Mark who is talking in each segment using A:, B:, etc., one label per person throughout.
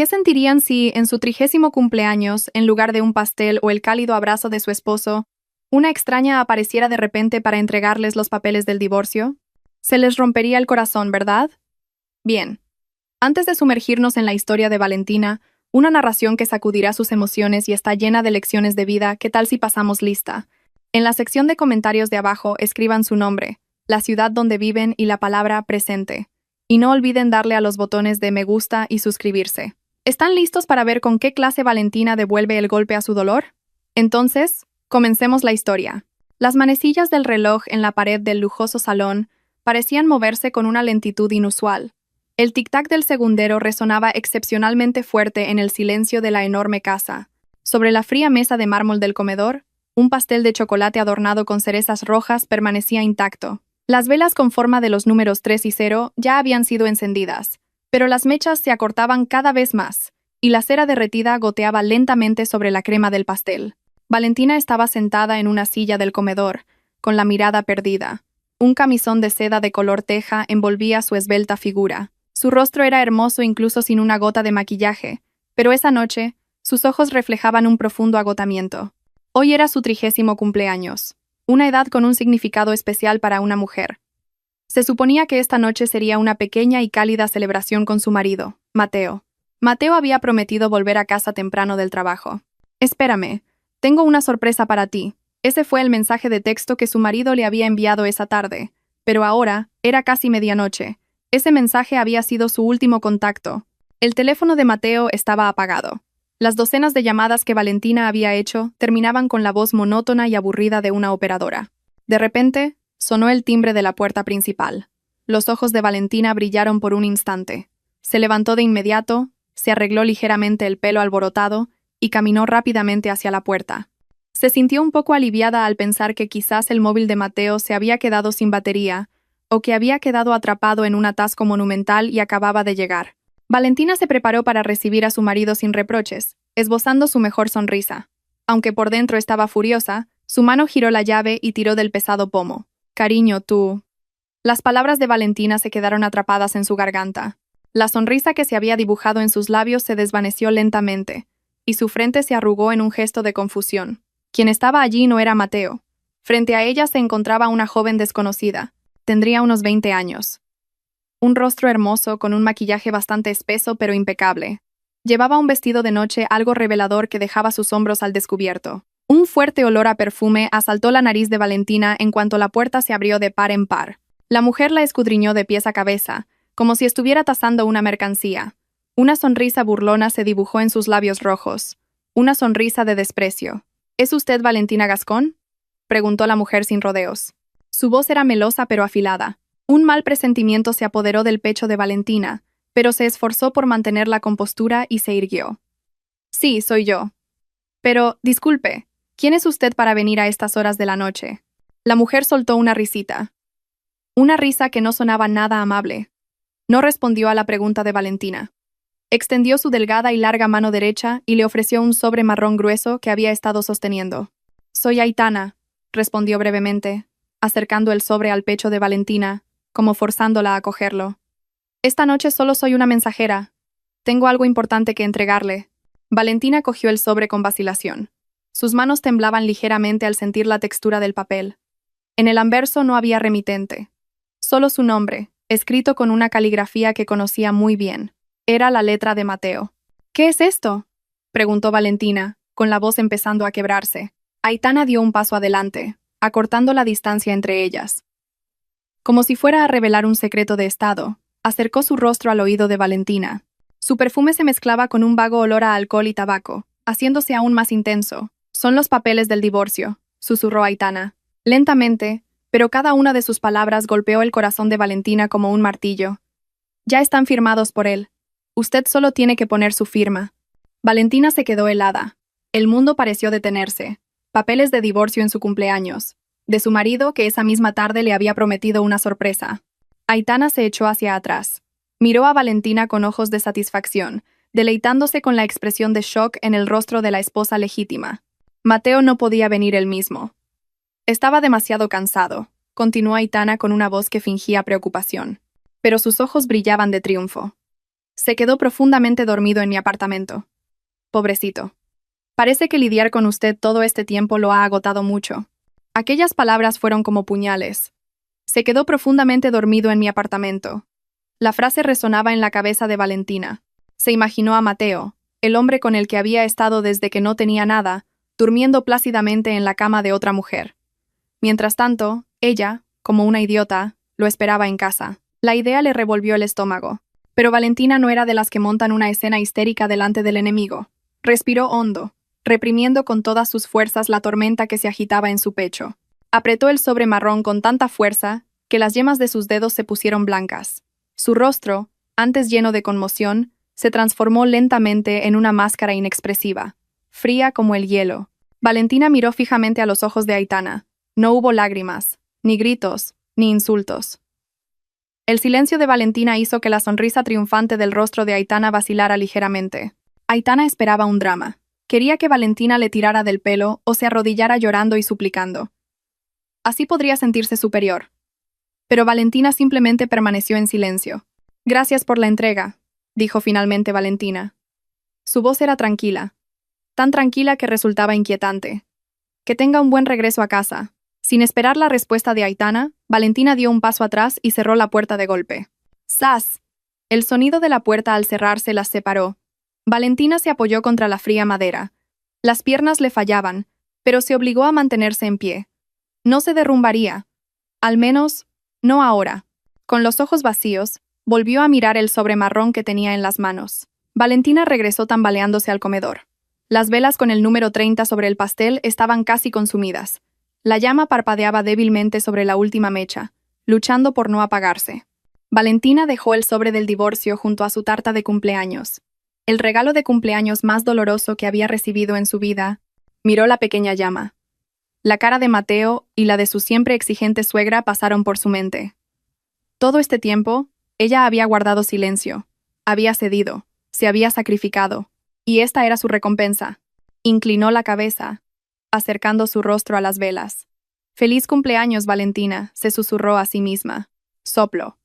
A: ¿Qué sentirían si, en su 30º cumpleaños, en lugar de un pastel o el cálido abrazo de su esposo, una extraña apareciera de repente para entregarles los papeles del divorcio? Se les rompería el corazón, ¿verdad? Bien. Antes de sumergirnos en la historia de Valentina, una narración que sacudirá sus emociones y está llena de lecciones de vida, ¿qué tal si pasamos lista? En la sección de comentarios de abajo escriban su nombre, la ciudad donde viven y la palabra presente. Y no olviden darle a los botones de me gusta y suscribirse. ¿Están listos para ver con qué clase Valentina devuelve el golpe a su dolor? Entonces, comencemos la historia. Las manecillas del reloj en la pared del lujoso salón parecían moverse con una lentitud inusual. El tic-tac del segundero resonaba excepcionalmente fuerte en el silencio de la enorme casa. Sobre la fría mesa de mármol del comedor, un pastel de chocolate adornado con cerezas rojas permanecía intacto. Las velas con forma de los números 3 y 0 ya habían sido encendidas, pero las mechas se acortaban cada vez más, y la cera derretida goteaba lentamente sobre la crema del pastel. Valentina estaba sentada en una silla del comedor, con la mirada perdida. Un camisón de seda de color teja envolvía su esbelta figura. Su rostro era hermoso incluso sin una gota de maquillaje, pero esa noche, sus ojos reflejaban un profundo agotamiento. Hoy era su 30º cumpleaños, una edad con un significado especial para una mujer. Se suponía que esta noche sería una pequeña y cálida celebración con su marido, Mateo. Mateo había prometido volver a casa temprano del trabajo. Espérame, tengo una sorpresa para ti. Ese fue el mensaje de texto que su marido le había enviado esa tarde, pero ahora, era casi medianoche. Ese mensaje había sido su último contacto. El teléfono de Mateo estaba apagado. Las docenas de llamadas que Valentina había hecho terminaban con la voz monótona y aburrida de una operadora. De repente, sonó el timbre de la puerta principal. Los ojos de Valentina brillaron por un instante. Se levantó de inmediato, se arregló ligeramente el pelo alborotado y caminó rápidamente hacia la puerta. Se sintió un poco aliviada al pensar que quizás el móvil de Mateo se había quedado sin batería o que había quedado atrapado en un atasco monumental y acababa de llegar. Valentina se preparó para recibir a su marido sin reproches, esbozando su mejor sonrisa. Aunque por dentro estaba furiosa, su mano giró la llave y tiró del pesado pomo. «Cariño, tú». Las palabras de Valentina se quedaron atrapadas en su garganta. La sonrisa que se había dibujado en sus labios se desvaneció lentamente, y su frente se arrugó en un gesto de confusión. Quien estaba allí no era Mateo. Frente a ella se encontraba una joven desconocida. Tendría unos 20 años. Un rostro hermoso con un maquillaje bastante espeso pero impecable. Llevaba un vestido de noche algo revelador que dejaba sus hombros al descubierto. Un fuerte olor a perfume asaltó la nariz de Valentina en cuanto la puerta se abrió de par en par. La mujer la escudriñó de pies a cabeza, como si estuviera tasando una mercancía. Una sonrisa burlona se dibujó en sus labios rojos. Una sonrisa de desprecio. ¿Es usted Valentina Gascón?, preguntó la mujer sin rodeos. Su voz era melosa pero afilada. Un mal presentimiento se apoderó del pecho de Valentina, pero se esforzó por mantener la compostura y se irguió. «Sí, soy yo. Pero, disculpe, ¿quién es usted para venir a estas horas de la noche?» La mujer soltó una risita. Una risa que no sonaba nada amable. No respondió a la pregunta de Valentina. Extendió su delgada y larga mano derecha y le ofreció un sobre marrón grueso que había estado sosteniendo. «Soy Aitana», respondió brevemente, acercando el sobre al pecho de Valentina, como forzándola a cogerlo. «Esta noche solo soy una mensajera. Tengo algo importante que entregarle». Valentina cogió el sobre con vacilación. Sus manos temblaban ligeramente al sentir la textura del papel. En el anverso no había remitente. Solo su nombre, escrito con una caligrafía que conocía muy bien. Era la letra de Mateo. «¿Qué es esto?», preguntó Valentina, con la voz empezando a quebrarse. Aitana dio un paso adelante, acortando la distancia entre ellas. Como si fuera a revelar un secreto de estado, acercó su rostro al oído de Valentina. Su perfume se mezclaba con un vago olor a alcohol y tabaco, haciéndose aún más intenso. «Son los papeles del divorcio», susurró Aitana. Lentamente, pero cada una de sus palabras golpeó el corazón de Valentina como un martillo. «Ya están firmados por él. Usted solo tiene que poner su firma». Valentina se quedó helada. El mundo pareció detenerse. Papeles de divorcio en su cumpleaños. De su marido que esa misma tarde le había prometido una sorpresa. Aitana se echó hacia atrás. Miró a Valentina con ojos de satisfacción, deleitándose con la expresión de shock en el rostro de la esposa legítima. Mateo no podía venir él mismo. Estaba demasiado cansado, continuó Aitana con una voz que fingía preocupación. Pero sus ojos brillaban de triunfo. Se quedó profundamente dormido en mi apartamento. Pobrecito. Parece que lidiar con usted todo este tiempo lo ha agotado mucho. Aquellas palabras fueron como puñales. Se quedó profundamente dormido en mi apartamento. La frase resonaba en la cabeza de Valentina. Se imaginó a Mateo, el hombre con el que había estado desde que no tenía nada, durmiendo plácidamente en la cama de otra mujer. Mientras tanto, ella, como una idiota, lo esperaba en casa. La idea le revolvió el estómago. Pero Valentina no era de las que montan una escena histérica delante del enemigo. Respiró hondo, reprimiendo con todas sus fuerzas la tormenta que se agitaba en su pecho. Apretó el sobre marrón con tanta fuerza que las yemas de sus dedos se pusieron blancas. Su rostro, antes lleno de conmoción, se transformó lentamente en una máscara inexpresiva, fría como el hielo. Valentina miró fijamente a los ojos de Aitana. No hubo lágrimas, ni gritos, ni insultos. El silencio de Valentina hizo que la sonrisa triunfante del rostro de Aitana vacilara ligeramente. Aitana esperaba un drama. Quería que Valentina le tirara del pelo o se arrodillara llorando y suplicando. Así podría sentirse superior. Pero Valentina simplemente permaneció en silencio. «Gracias por la entrega», dijo finalmente Valentina. Su voz era tranquila, tan tranquila que resultaba inquietante. «Que tenga un buen regreso a casa». Sin esperar la respuesta de Aitana, Valentina dio un paso atrás y cerró la puerta de golpe. ¡Zas! El sonido de la puerta al cerrarse las separó. Valentina se apoyó contra la fría madera. Las piernas le fallaban, pero se obligó a mantenerse en pie. No se derrumbaría. Al menos, no ahora. Con los ojos vacíos, volvió a mirar el sobre marrón que tenía en las manos. Valentina regresó tambaleándose al comedor. Las velas con el número 30 sobre el pastel estaban casi consumidas. La llama parpadeaba débilmente sobre la última mecha, luchando por no apagarse. Valentina dejó el sobre del divorcio junto a su tarta de cumpleaños. El regalo de cumpleaños más doloroso que había recibido en su vida. Miró la pequeña llama. La cara de Mateo y la de su siempre exigente suegra pasaron por su mente. Todo este tiempo, ella había guardado silencio, había cedido, se había sacrificado, y esta era su recompensa. Inclinó la cabeza, acercando su rostro a las velas. «Feliz cumpleaños, Valentina», se susurró a sí misma. Soplo.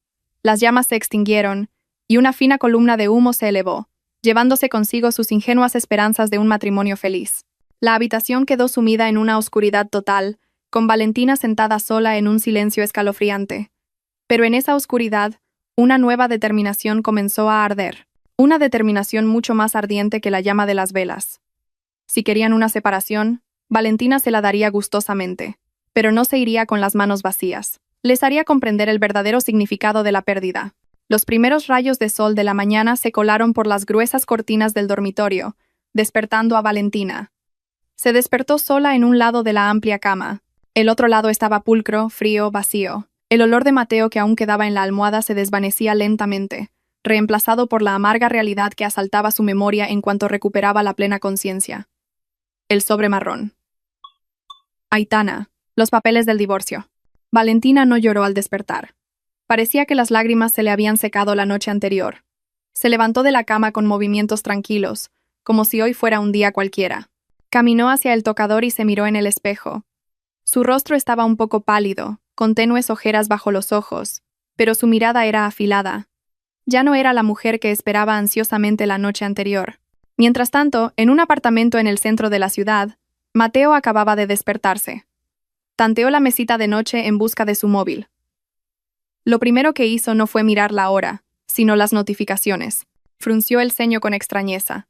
A: Las llamas se extinguieron, y una fina columna de humo se elevó, llevándose consigo sus ingenuas esperanzas de un matrimonio feliz. La habitación quedó sumida en una oscuridad total, con Valentina sentada sola en un silencio escalofriante. Pero en esa oscuridad, una nueva determinación comenzó a arder. Una determinación mucho más ardiente que la llama de las velas. Si querían una separación, Valentina se la daría gustosamente, pero no se iría con las manos vacías. Les haría comprender el verdadero significado de la pérdida. Los primeros rayos de sol de la mañana se colaron por las gruesas cortinas del dormitorio, despertando a Valentina. Se despertó sola en un lado de la amplia cama. El otro lado estaba pulcro, frío, vacío. El olor de Mateo que aún quedaba en la almohada se desvanecía lentamente, reemplazado por la amarga realidad que asaltaba su memoria en cuanto recuperaba la plena conciencia. El sobre marrón. Aitana. Los papeles del divorcio. Valentina no lloró al despertar. Parecía que las lágrimas se le habían secado la noche anterior. Se levantó de la cama con movimientos tranquilos, como si hoy fuera un día cualquiera. Caminó hacia el tocador y se miró en el espejo. Su rostro estaba un poco pálido, con tenues ojeras bajo los ojos, pero su mirada era afilada. Ya no era la mujer que esperaba ansiosamente la noche anterior. Mientras tanto, en un apartamento en el centro de la ciudad, Mateo acababa de despertarse. Tanteó la mesita de noche en busca de su móvil. Lo primero que hizo no fue mirar la hora, sino las notificaciones. Frunció el ceño con extrañeza.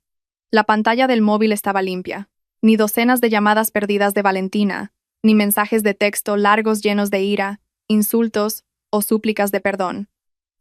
A: La pantalla del móvil estaba limpia. Ni docenas de llamadas perdidas de Valentina, ni mensajes de texto largos llenos de ira, insultos o súplicas de perdón.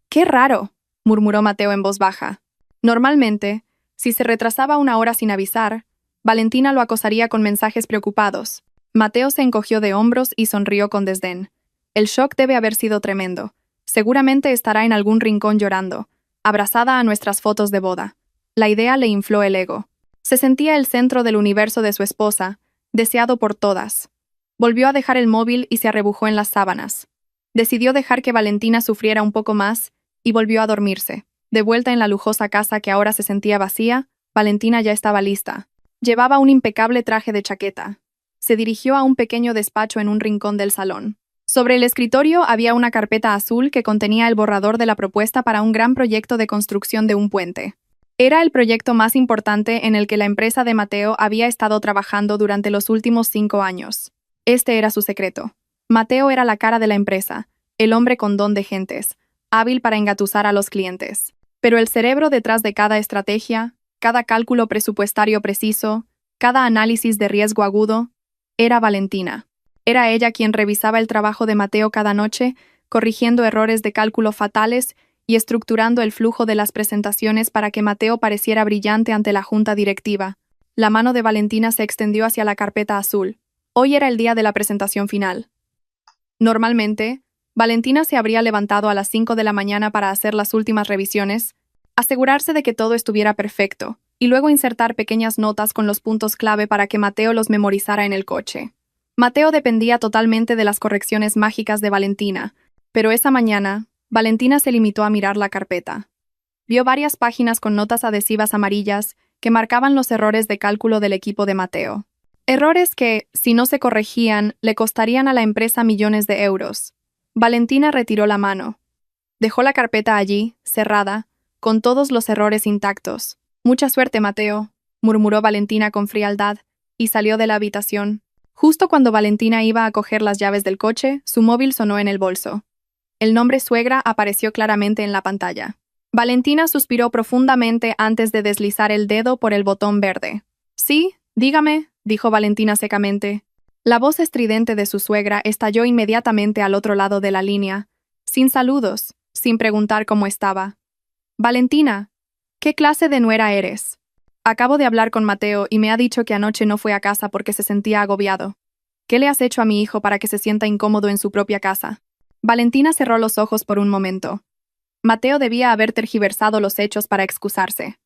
A: «¡Qué raro!», murmuró Mateo en voz baja. Normalmente, si se retrasaba una hora sin avisar, Valentina lo acosaría con mensajes preocupados. Mateo se encogió de hombros y sonrió con desdén. El shock debe haber sido tremendo. Seguramente estará en algún rincón llorando, abrazada a nuestras fotos de boda. La idea le infló el ego. Se sentía el centro del universo de su esposa, deseado por todas. Volvió a dejar el móvil y se arrebujó en las sábanas. Decidió dejar que Valentina sufriera un poco más y volvió a dormirse. De vuelta en la lujosa casa que ahora se sentía vacía, Valentina ya estaba lista. Llevaba un impecable traje de chaqueta. Se dirigió a un pequeño despacho en un rincón del salón. Sobre el escritorio había una carpeta azul que contenía el borrador de la propuesta para un gran proyecto de construcción de un puente. Era el proyecto más importante en el que la empresa de Mateo había estado trabajando durante los últimos 5 años. Este era su secreto. Mateo era la cara de la empresa, el hombre con don de gentes, hábil para engatusar a los clientes. Pero el cerebro detrás de cada estrategia, cada cálculo presupuestario preciso, cada análisis de riesgo agudo, era Valentina. Era ella quien revisaba el trabajo de Mateo cada noche, corrigiendo errores de cálculo fatales y estructurando el flujo de las presentaciones para que Mateo pareciera brillante ante la junta directiva. La mano de Valentina se extendió hacia la carpeta azul. Hoy era el día de la presentación final. Normalmente, Valentina se habría levantado a las 5 de la mañana para hacer las últimas revisiones, asegurarse de que todo estuviera perfecto, y luego insertar pequeñas notas con los puntos clave para que Mateo los memorizara en el coche. Mateo dependía totalmente de las correcciones mágicas de Valentina, pero esa mañana, Valentina se limitó a mirar la carpeta. Vio varias páginas con notas adhesivas amarillas que marcaban los errores de cálculo del equipo de Mateo. Errores que, si no se corregían, le costarían a la empresa millones de euros. Valentina retiró la mano. Dejó la carpeta allí, cerrada, con todos los errores intactos. «Mucha suerte, Mateo», murmuró Valentina con frialdad, y salió de la habitación. Justo cuando Valentina iba a coger las llaves del coche, su móvil sonó en el bolso. El nombre suegra apareció claramente en la pantalla. Valentina suspiró profundamente antes de deslizar el dedo por el botón verde. «Sí, dígame», dijo Valentina secamente. La voz estridente de su suegra estalló inmediatamente al otro lado de la línea, sin saludos, sin preguntar cómo estaba. «Valentina, ¿qué clase de nuera eres? Acabo de hablar con Mateo y me ha dicho que anoche no fue a casa porque se sentía agobiado. ¿Qué le has hecho a mi hijo para que se sienta incómodo en su propia casa?» Valentina cerró los ojos por un momento. Mateo debía haber tergiversado los hechos para excusarse.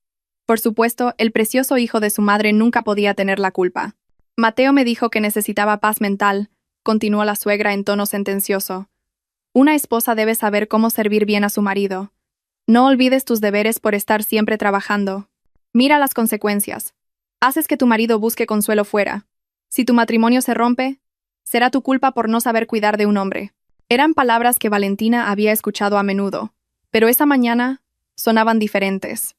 A: Por supuesto, el precioso hijo de su madre nunca podía tener la culpa. «Mateo me dijo que necesitaba paz mental», continuó la suegra en tono sentencioso. «Una esposa debe saber cómo servir bien a su marido. No olvides tus deberes por estar siempre trabajando. Mira las consecuencias. Haces que tu marido busque consuelo fuera. Si tu matrimonio se rompe, será tu culpa por no saber cuidar de un hombre». Eran palabras que Valentina había escuchado a menudo, pero esa mañana sonaban diferentes.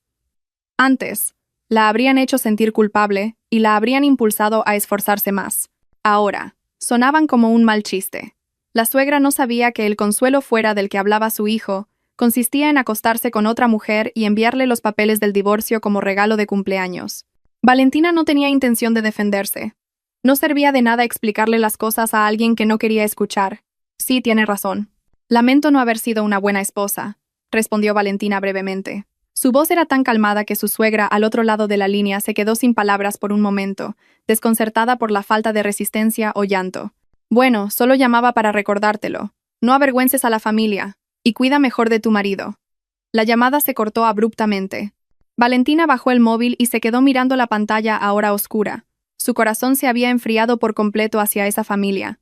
A: Antes, la habrían hecho sentir culpable y la habrían impulsado a esforzarse más. Ahora, sonaban como un mal chiste. La suegra no sabía que el consuelo fuera del que hablaba su hijo consistía en acostarse con otra mujer y enviarle los papeles del divorcio como regalo de cumpleaños. Valentina no tenía intención de defenderse. No servía de nada explicarle las cosas a alguien que no quería escuchar. «Sí, tiene razón. Lamento no haber sido una buena esposa», respondió Valentina brevemente. Su voz era tan calmada que su suegra al otro lado de la línea se quedó sin palabras por un momento, desconcertada por la falta de resistencia o llanto. «Bueno, solo llamaba para recordártelo. No avergüences a la familia, y cuida mejor de tu marido». La llamada se cortó abruptamente. Valentina bajó el móvil y se quedó mirando la pantalla ahora oscura. Su corazón se había enfriado por completo hacia esa familia.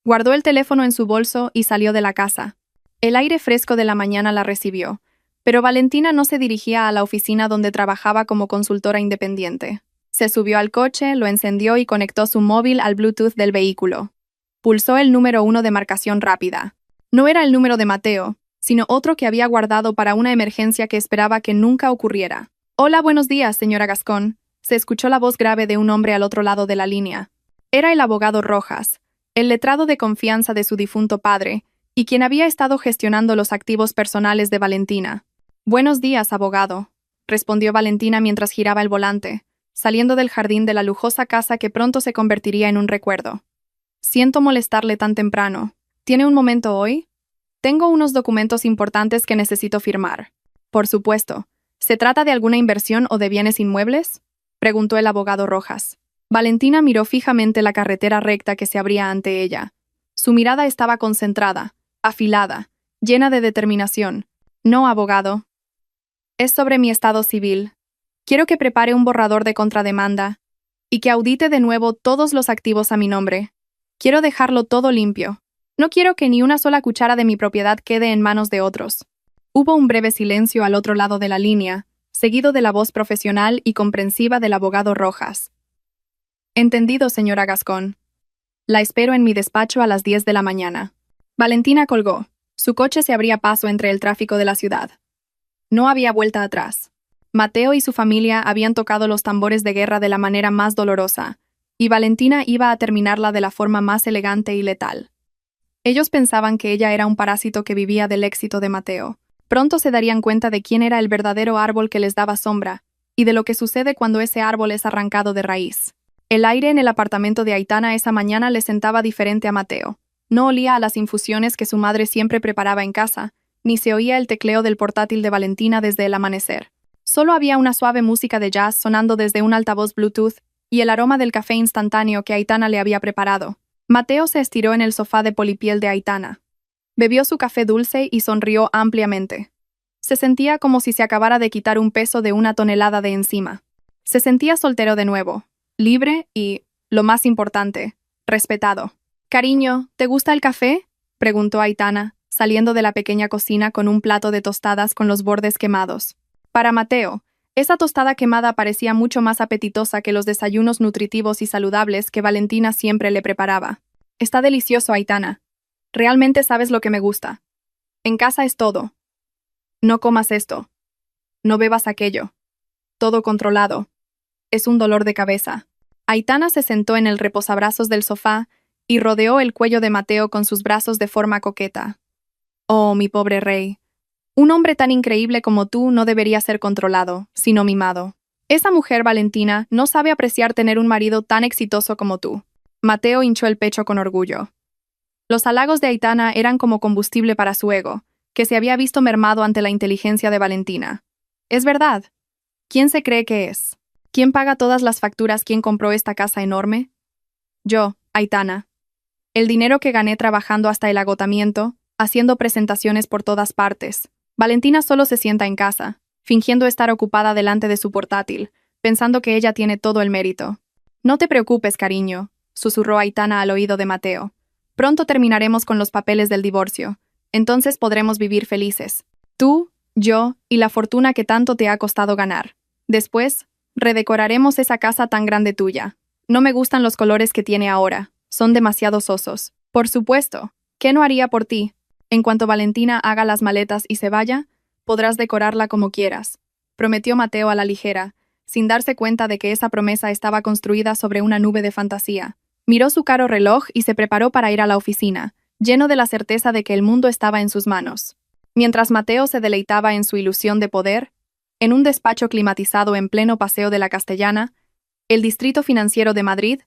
A: Guardó el teléfono en su bolso y salió de la casa. El aire fresco de la mañana la recibió, pero Valentina no se dirigía a la oficina donde trabajaba como consultora independiente. Se subió al coche, lo encendió y conectó su móvil al Bluetooth del vehículo. Pulsó el número 1 de marcación rápida. No era el número de Mateo, sino otro que había guardado para una emergencia que esperaba que nunca ocurriera. «Hola, buenos días, señora Gascón», se escuchó la voz grave de un hombre al otro lado de la línea. Era el abogado Rojas, el letrado de confianza de su difunto padre, y quien había estado gestionando los activos personales de Valentina. «Buenos días, abogado», respondió Valentina mientras giraba el volante, saliendo del jardín de la lujosa casa que pronto se convertiría en un recuerdo. «Siento molestarle tan temprano. ¿Tiene un momento hoy? Tengo unos documentos importantes que necesito firmar». «Por supuesto. ¿Se trata de alguna inversión o de bienes inmuebles?», preguntó el abogado Rojas. Valentina miró fijamente la carretera recta que se abría ante ella. Su mirada estaba concentrada, afilada, llena de determinación. «No, abogado. Es sobre mi estado civil. Quiero que prepare un borrador de contrademanda y que audite de nuevo todos los activos a mi nombre. Quiero dejarlo todo limpio. No quiero que ni una sola cuchara de mi propiedad quede en manos de otros». Hubo un breve silencio al otro lado de la línea, seguido de la voz profesional y comprensiva del abogado Rojas. «Entendido, señora Gascón. La espero en mi despacho a las 10 de la mañana. Valentina colgó. Su coche se abría paso entre el tráfico de la ciudad. No había vuelta atrás. Mateo y su familia habían tocado los tambores de guerra de la manera más dolorosa, y Valentina iba a terminarla de la forma más elegante y letal. Ellos pensaban que ella era un parásito que vivía del éxito de Mateo. Pronto se darían cuenta de quién era el verdadero árbol que les daba sombra, y de lo que sucede cuando ese árbol es arrancado de raíz. El aire en el apartamento de Aitana esa mañana le sentaba diferente a Mateo. No olía a las infusiones que su madre siempre preparaba en casa, ni se oía el tecleo del portátil de Valentina desde el amanecer. Solo había una suave música de jazz sonando desde un altavoz Bluetooth y el aroma del café instantáneo que Aitana le había preparado. Mateo se estiró en el sofá de polipiel de Aitana. Bebió su café dulce y sonrió ampliamente. Se sentía como si se acabara de quitar un peso de 1 tonelada de encima. Se sentía soltero de nuevo, libre y, lo más importante, respetado. «Cariño, ¿te gusta el café?», preguntó Aitana, saliendo de la pequeña cocina con un plato de tostadas con los bordes quemados. Para Mateo, esa tostada quemada parecía mucho más apetitosa que los desayunos nutritivos y saludables que Valentina siempre le preparaba. «Está delicioso, Aitana. Realmente sabes lo que me gusta. En casa es todo. No comas esto. No bebas aquello. Todo controlado. Es un dolor de cabeza». Aitana se sentó en el reposabrazos del sofá y rodeó el cuello de Mateo con sus brazos de forma coqueta. «Oh, mi pobre rey. Un hombre tan increíble como tú no debería ser controlado, sino mimado. Esa mujer, Valentina, no sabe apreciar tener un marido tan exitoso como tú». Mateo hinchó el pecho con orgullo. Los halagos de Aitana eran como combustible para su ego, que se había visto mermado ante la inteligencia de Valentina. «Es verdad. ¿Quién se cree que es? ¿Quién paga todas las facturas? ¿Quién compró esta casa enorme?» «Yo, Aitana. El dinero que gané trabajando hasta el agotamiento, haciendo presentaciones por todas partes». Valentina solo se sienta en casa, fingiendo estar ocupada delante de su portátil, pensando que ella tiene todo el mérito. «No te preocupes, cariño», susurró Aitana al oído de Mateo. «Pronto terminaremos con los papeles del divorcio. Entonces podremos vivir felices. Tú, yo y la fortuna que tanto te ha costado ganar. Después, redecoraremos esa casa tan grande tuya. No me gustan los colores que tiene ahora. Son demasiado sosos. Por supuesto. ¿Qué no haría por ti? En cuanto Valentina haga las maletas y se vaya, podrás decorarla como quieras», prometió Mateo a la ligera, sin darse cuenta de que esa promesa estaba construida sobre una nube de fantasía. Miró su caro reloj y se preparó para ir a la oficina, lleno de la certeza de que el mundo estaba en sus manos. Mientras Mateo se deleitaba en su ilusión de poder, en un despacho climatizado en pleno Paseo de la Castellana, el distrito financiero de Madrid,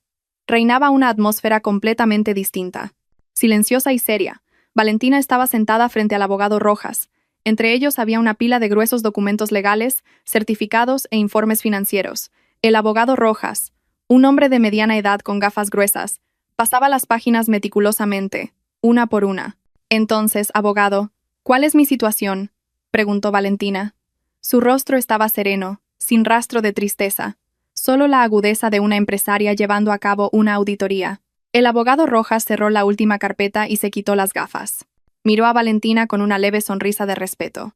A: reinaba una atmósfera completamente distinta. Silenciosa y seria, Valentina estaba sentada frente al abogado Rojas. Entre ellos había una pila de gruesos documentos legales, certificados e informes financieros. El abogado Rojas, un hombre de mediana edad con gafas gruesas, pasaba las páginas meticulosamente, una por una. «Entonces, abogado, ¿cuál es mi situación?», preguntó Valentina. Su rostro estaba sereno, sin rastro de tristeza, solo la agudeza de una empresaria llevando a cabo una auditoría. El abogado Rojas cerró la última carpeta y se quitó las gafas. Miró a Valentina con una leve sonrisa de respeto.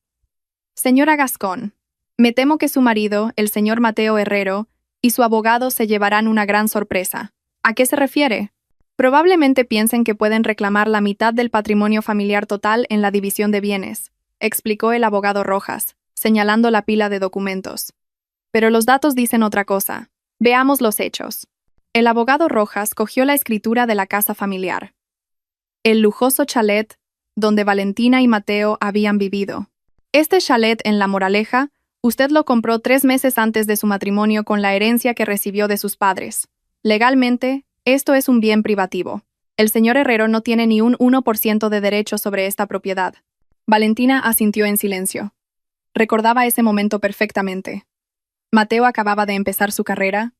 A: «Señora Gascón, me temo que su marido, el señor Mateo Herrero, y su abogado se llevarán una gran sorpresa». «¿A qué se refiere?». «Probablemente piensen que pueden reclamar la mitad del patrimonio familiar total en la división de bienes», explicó el abogado Rojas, señalando la pila de documentos. «Pero los datos dicen otra cosa. Veamos los hechos». El abogado Rojas cogió la escritura de la casa familiar. El lujoso chalet donde Valentina y Mateo habían vivido. Este chalet en La Moraleja, usted lo compró 3 meses antes de su matrimonio con la herencia que recibió de sus padres. Legalmente, esto es un bien privativo. El señor Herrero no tiene ni un 1% de derecho sobre esta propiedad. Valentina asintió en silencio. Recordaba ese momento perfectamente. Mateo acababa de empezar su carrera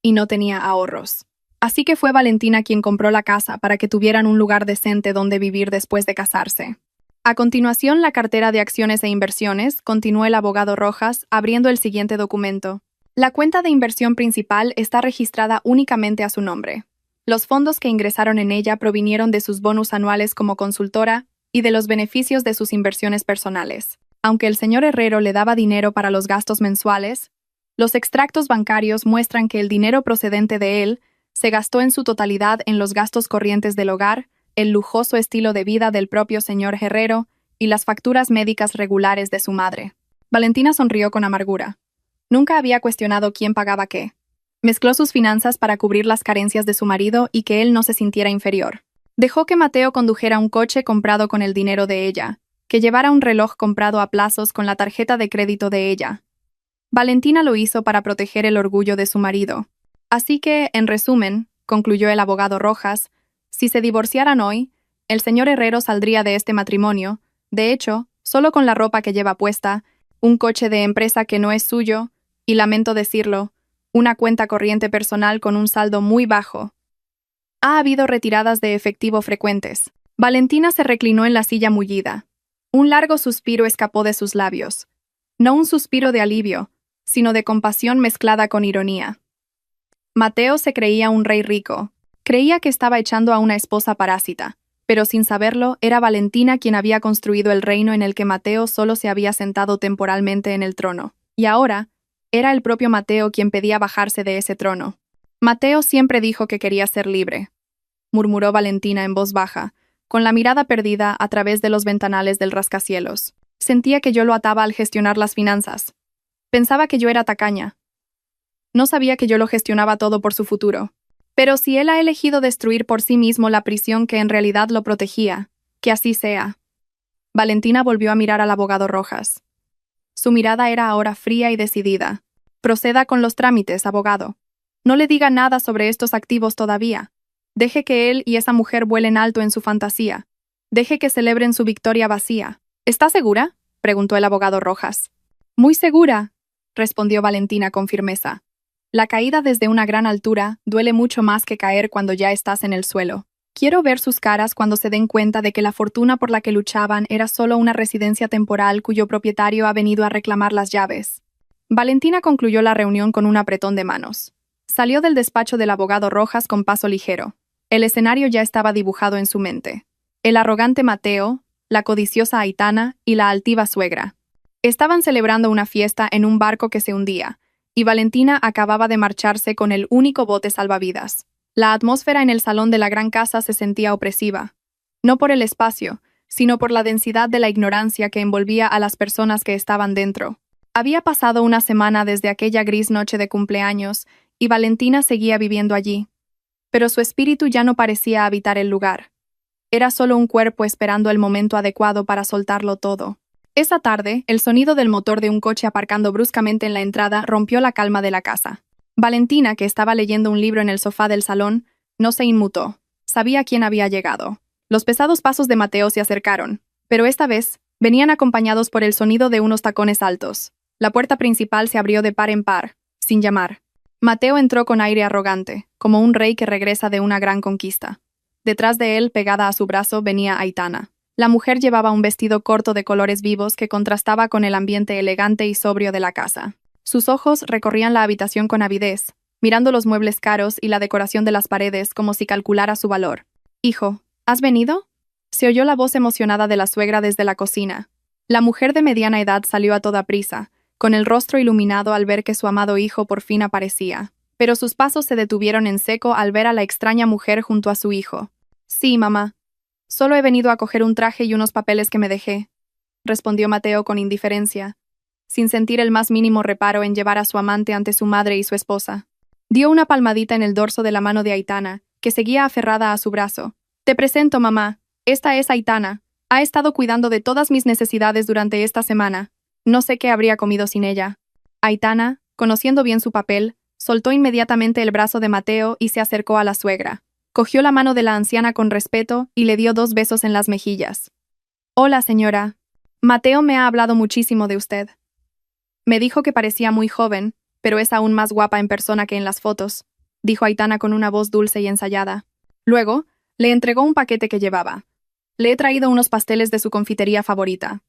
A: y no tenía ahorros. Así que fue Valentina quien compró la casa para que tuvieran un lugar decente donde vivir después de casarse. A continuación, la cartera de acciones e inversiones, continuó el abogado Rojas, abriendo el siguiente documento. La cuenta de inversión principal está registrada únicamente a su nombre. Los fondos que ingresaron en ella provinieron de sus bonus anuales como consultora y de los beneficios de sus inversiones personales. Aunque el señor Herrero le daba dinero para los gastos mensuales, los extractos bancarios muestran que el dinero procedente de él Se gastó en su totalidad en los gastos corrientes del hogar, el lujoso estilo de vida del propio señor Herrero y las facturas médicas regulares de su madre. Valentina sonrió con amargura. Nunca había cuestionado quién pagaba qué. Mezcló sus finanzas para cubrir las carencias de su marido y que él no se sintiera inferior. Dejó que Mateo condujera un coche comprado con el dinero de ella, que llevara un reloj comprado a plazos con la tarjeta de crédito de ella. Valentina lo hizo para proteger el orgullo de su marido. Así que, en resumen, concluyó el abogado Rojas, si se divorciaran hoy, el señor Herrero saldría de este matrimonio, de hecho, solo con la ropa que lleva puesta, un coche de empresa que no es suyo, y lamento decirlo, una cuenta corriente personal con un saldo muy bajo. Ha habido retiradas de efectivo frecuentes. Valentina se reclinó en la silla mullida. Un largo suspiro escapó de sus labios. No un suspiro de alivio, sino de compasión mezclada con ironía. Mateo se creía un rey rico. Creía que estaba echando a una esposa parásita, pero sin saberlo, era Valentina quien había construido el reino en el que Mateo solo se había sentado temporalmente en el trono. Y ahora, era el propio Mateo quien pedía bajarse de ese trono. Mateo siempre dijo que quería ser libre, murmuró Valentina en voz baja, con la mirada perdida a través de los ventanales del rascacielos. Sentía que yo lo ataba al gestionar las finanzas. Pensaba que yo era tacaña. No sabía que yo lo gestionaba todo por su futuro. Pero si él ha elegido destruir por sí mismo la prisión que en realidad lo protegía, que así sea. Valentina volvió a mirar al abogado Rojas. Su mirada era ahora fría y decidida. Proceda con los trámites, abogado. No le diga nada sobre estos activos todavía. Deje que él y esa mujer vuelen alto en su fantasía. Deje que celebren su victoria vacía. ¿Está segura?, preguntó el abogado Rojas. Muy segura, respondió Valentina con firmeza. La caída desde una gran altura duele mucho más que caer cuando ya estás en el suelo. Quiero ver sus caras cuando se den cuenta de que la fortuna por la que luchaban era solo una residencia temporal cuyo propietario ha venido a reclamar las llaves. Valentina concluyó la reunión con un apretón de manos. Salió del despacho del abogado Rojas con paso ligero. El escenario ya estaba dibujado en su mente. El arrogante Mateo, la codiciosa Aitana y la altiva suegra. Estaban celebrando una fiesta en un barco que se hundía, y Valentina acababa de marcharse con el único bote salvavidas. La atmósfera en el salón de la gran casa se sentía opresiva, no por el espacio, sino por la densidad de la ignorancia que envolvía a las personas que estaban dentro. Había pasado una semana desde aquella gris noche de cumpleaños, y Valentina seguía viviendo allí. Pero su espíritu ya no parecía habitar el lugar. Era solo un cuerpo esperando el momento adecuado para soltarlo todo. Esa tarde, el sonido del motor de un coche aparcando bruscamente en la entrada rompió la calma de la casa. Valentina, que estaba leyendo un libro en el sofá del salón, no se inmutó. Sabía quién había llegado. Los pesados pasos de Mateo se acercaron, pero esta vez venían acompañados por el sonido de unos tacones altos. La puerta principal se abrió de par en par, sin llamar. Mateo entró con aire arrogante, como un rey que regresa de una gran conquista. Detrás de él, pegada a su brazo, venía Aitana. La mujer llevaba un vestido corto de colores vivos que contrastaba con el ambiente elegante y sobrio de la casa. Sus ojos recorrían la habitación con avidez, mirando los muebles caros y la decoración de las paredes como si calculara su valor. «Hijo, ¿has venido?», se oyó la voz emocionada de la suegra desde la cocina. La mujer de mediana edad salió a toda prisa, con el rostro iluminado al ver que su amado hijo por fin aparecía. Pero sus pasos se detuvieron en seco al ver a la extraña mujer junto a su hijo. «Sí, mamá. Solo he venido a coger un traje y unos papeles que me dejé», respondió Mateo con indiferencia, sin sentir el más mínimo reparo en llevar a su amante ante su madre y su esposa. Dio una palmadita en el dorso de la mano de Aitana, que seguía aferrada a su brazo. «Te presento, mamá. Esta es Aitana. Ha estado cuidando de todas mis necesidades durante esta semana. No sé qué habría comido sin ella». Aitana, conociendo bien su papel, soltó inmediatamente el brazo de Mateo y se acercó a la suegra. Cogió la mano de la anciana con respeto y le dio 2 besos en las mejillas. «Hola, señora. Mateo me ha hablado muchísimo de usted. Me dijo que parecía muy joven, pero es aún más guapa en persona que en las fotos», dijo Aitana con una voz dulce y ensayada. Luego, le entregó un paquete que llevaba. «Le he traído unos pasteles de su confitería favorita.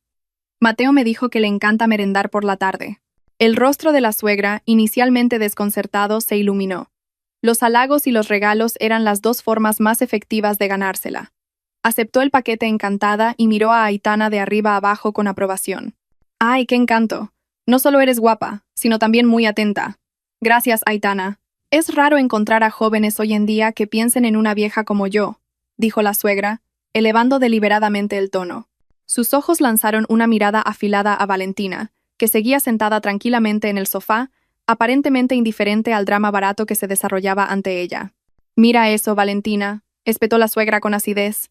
A: Mateo me dijo que le encanta merendar por la tarde». El rostro de la suegra, inicialmente desconcertado, se iluminó. Los halagos y los regalos eran las 2 formas más efectivas de ganársela. Aceptó el paquete encantada y miró a Aitana de arriba a abajo con aprobación. «¡Ay, qué encanto! No solo eres guapa, sino también muy atenta». «Gracias, Aitana. Es raro encontrar a jóvenes hoy en día que piensen en una vieja como yo, dijo la suegra, elevando deliberadamente el tono. Sus ojos lanzaron una mirada afilada a Valentina, que seguía sentada tranquilamente en el sofá, aparentemente indiferente al drama barato que se desarrollaba ante ella. Mira eso, Valentina, espetó la suegra con acidez.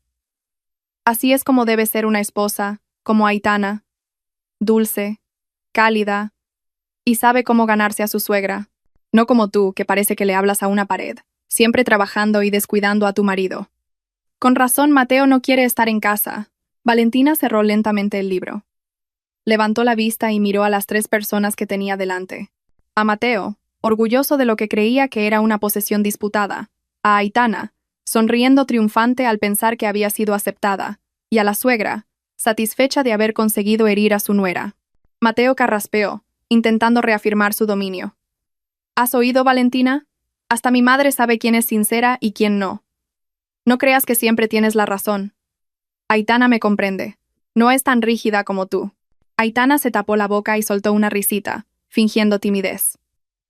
A: Así es como debe ser una esposa, como Aitana, dulce, cálida, y sabe cómo ganarse a su suegra. No como tú, que parece que le hablas a una pared, siempre trabajando y descuidando a tu marido. Con razón, Mateo no quiere estar en casa. Valentina cerró lentamente el libro. Levantó la vista y miró a las 3 personas que tenía delante. A Mateo, orgulloso de lo que creía que era una posesión disputada. A Aitana, sonriendo triunfante al pensar que había sido aceptada. Y a la suegra, satisfecha de haber conseguido herir a su nuera. Mateo carraspeó, intentando reafirmar su dominio. ¿Has oído, Valentina? Hasta mi madre sabe quién es sincera y quién no. No creas que siempre tienes la razón. Aitana me comprende. No es tan rígida como tú. Aitana se tapó la boca y soltó una risita, fingiendo timidez.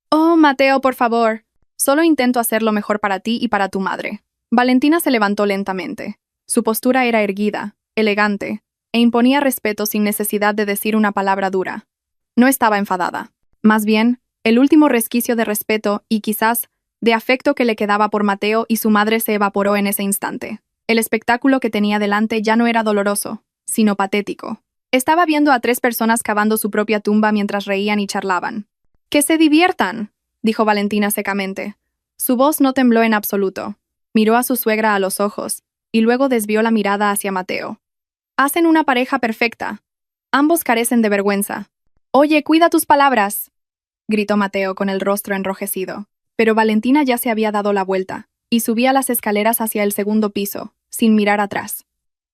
A: Oh, Mateo, por favor. Solo intento hacer lo mejor para ti y para tu madre. Valentina se levantó lentamente. Su postura era erguida, elegante, e imponía respeto sin necesidad de decir una palabra dura. No estaba enfadada. Más bien, el último resquicio de respeto y, quizás, de afecto que le quedaba por Mateo y su madre se evaporó en ese instante. El espectáculo que tenía delante ya no era doloroso, sino patético. Estaba viendo a 3 personas cavando su propia tumba mientras reían y charlaban. ¡Que se diviertan!, dijo Valentina secamente. Su voz no tembló en absoluto. Miró a su suegra a los ojos, y luego desvió la mirada hacia Mateo. Hacen una pareja perfecta. Ambos carecen de vergüenza. Oye, cuida tus palabras, gritó Mateo con el rostro enrojecido. Pero Valentina ya se había dado la vuelta, y subía las escaleras hacia el segundo piso, sin mirar atrás.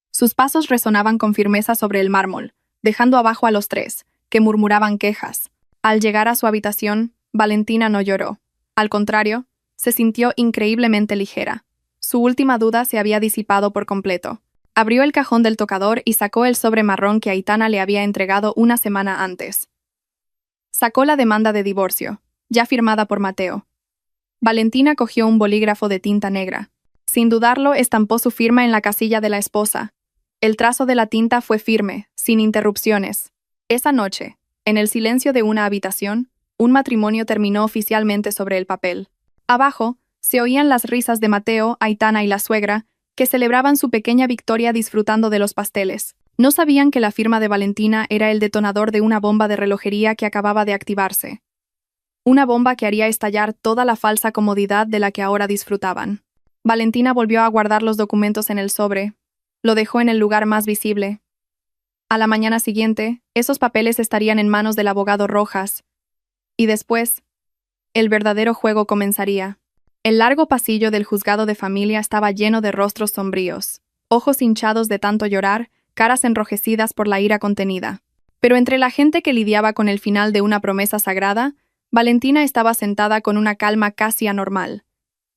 A: Sus pasos resonaban con firmeza sobre el mármol, dejando abajo a los 3, que murmuraban quejas. Al llegar a su habitación, Valentina no lloró. Al contrario, se sintió increíblemente ligera. Su última duda se había disipado por completo. Abrió el cajón del tocador y sacó el sobre marrón que Aitana le había entregado una semana antes. Sacó la demanda de divorcio, ya firmada por Mateo. Valentina cogió un bolígrafo de tinta negra. Sin dudarlo, estampó su firma en la casilla de la esposa. El trazo de la tinta fue firme, sin interrupciones. Esa noche, en el silencio de una habitación, un matrimonio terminó oficialmente sobre el papel. Abajo, se oían las risas de Mateo, Aitana y la suegra, que celebraban su pequeña victoria disfrutando de los pasteles. No sabían que la firma de Valentina era el detonador de una bomba de relojería que acababa de activarse. Una bomba que haría estallar toda la falsa comodidad de la que ahora disfrutaban. Valentina volvió a guardar los documentos en el sobre. Lo dejó en el lugar más visible. A la mañana siguiente, esos papeles estarían en manos del abogado Rojas. Y después, el verdadero juego comenzaría. El largo pasillo del juzgado de familia estaba lleno de rostros sombríos, ojos hinchados de tanto llorar, caras enrojecidas por la ira contenida. Pero entre la gente que lidiaba con el final de una promesa sagrada, Valentina estaba sentada con una calma casi anormal.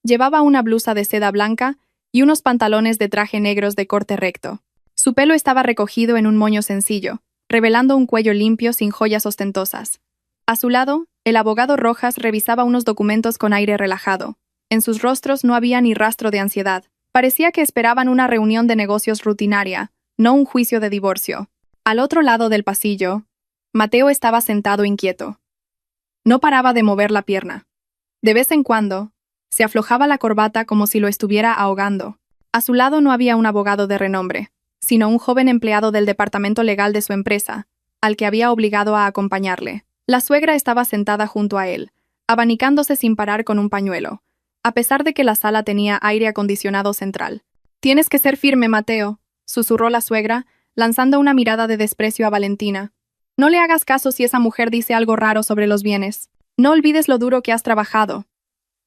A: Llevaba una blusa de seda blanca y unos pantalones de traje negros de corte recto. Su pelo estaba recogido en un moño sencillo, revelando un cuello limpio sin joyas ostentosas. A su lado, el abogado Rojas revisaba unos documentos con aire relajado. En sus rostros no había ni rastro de ansiedad. Parecía que esperaban una reunión de negocios rutinaria, no un juicio de divorcio. Al otro lado del pasillo, Mateo estaba sentado inquieto. No paraba de mover la pierna. De vez en cuando, se aflojaba la corbata como si lo estuviera ahogando. A su lado no había un abogado de renombre, sino un joven empleado del departamento legal de su empresa, al que había obligado a acompañarle. La suegra estaba sentada junto a él, abanicándose sin parar con un pañuelo, a pesar de que la sala tenía aire acondicionado central. «Tienes que ser firme, Mateo», susurró la suegra, lanzando una mirada de desprecio a Valentina. «No le hagas caso si esa mujer dice algo raro sobre los bienes. No olvides lo duro que has trabajado.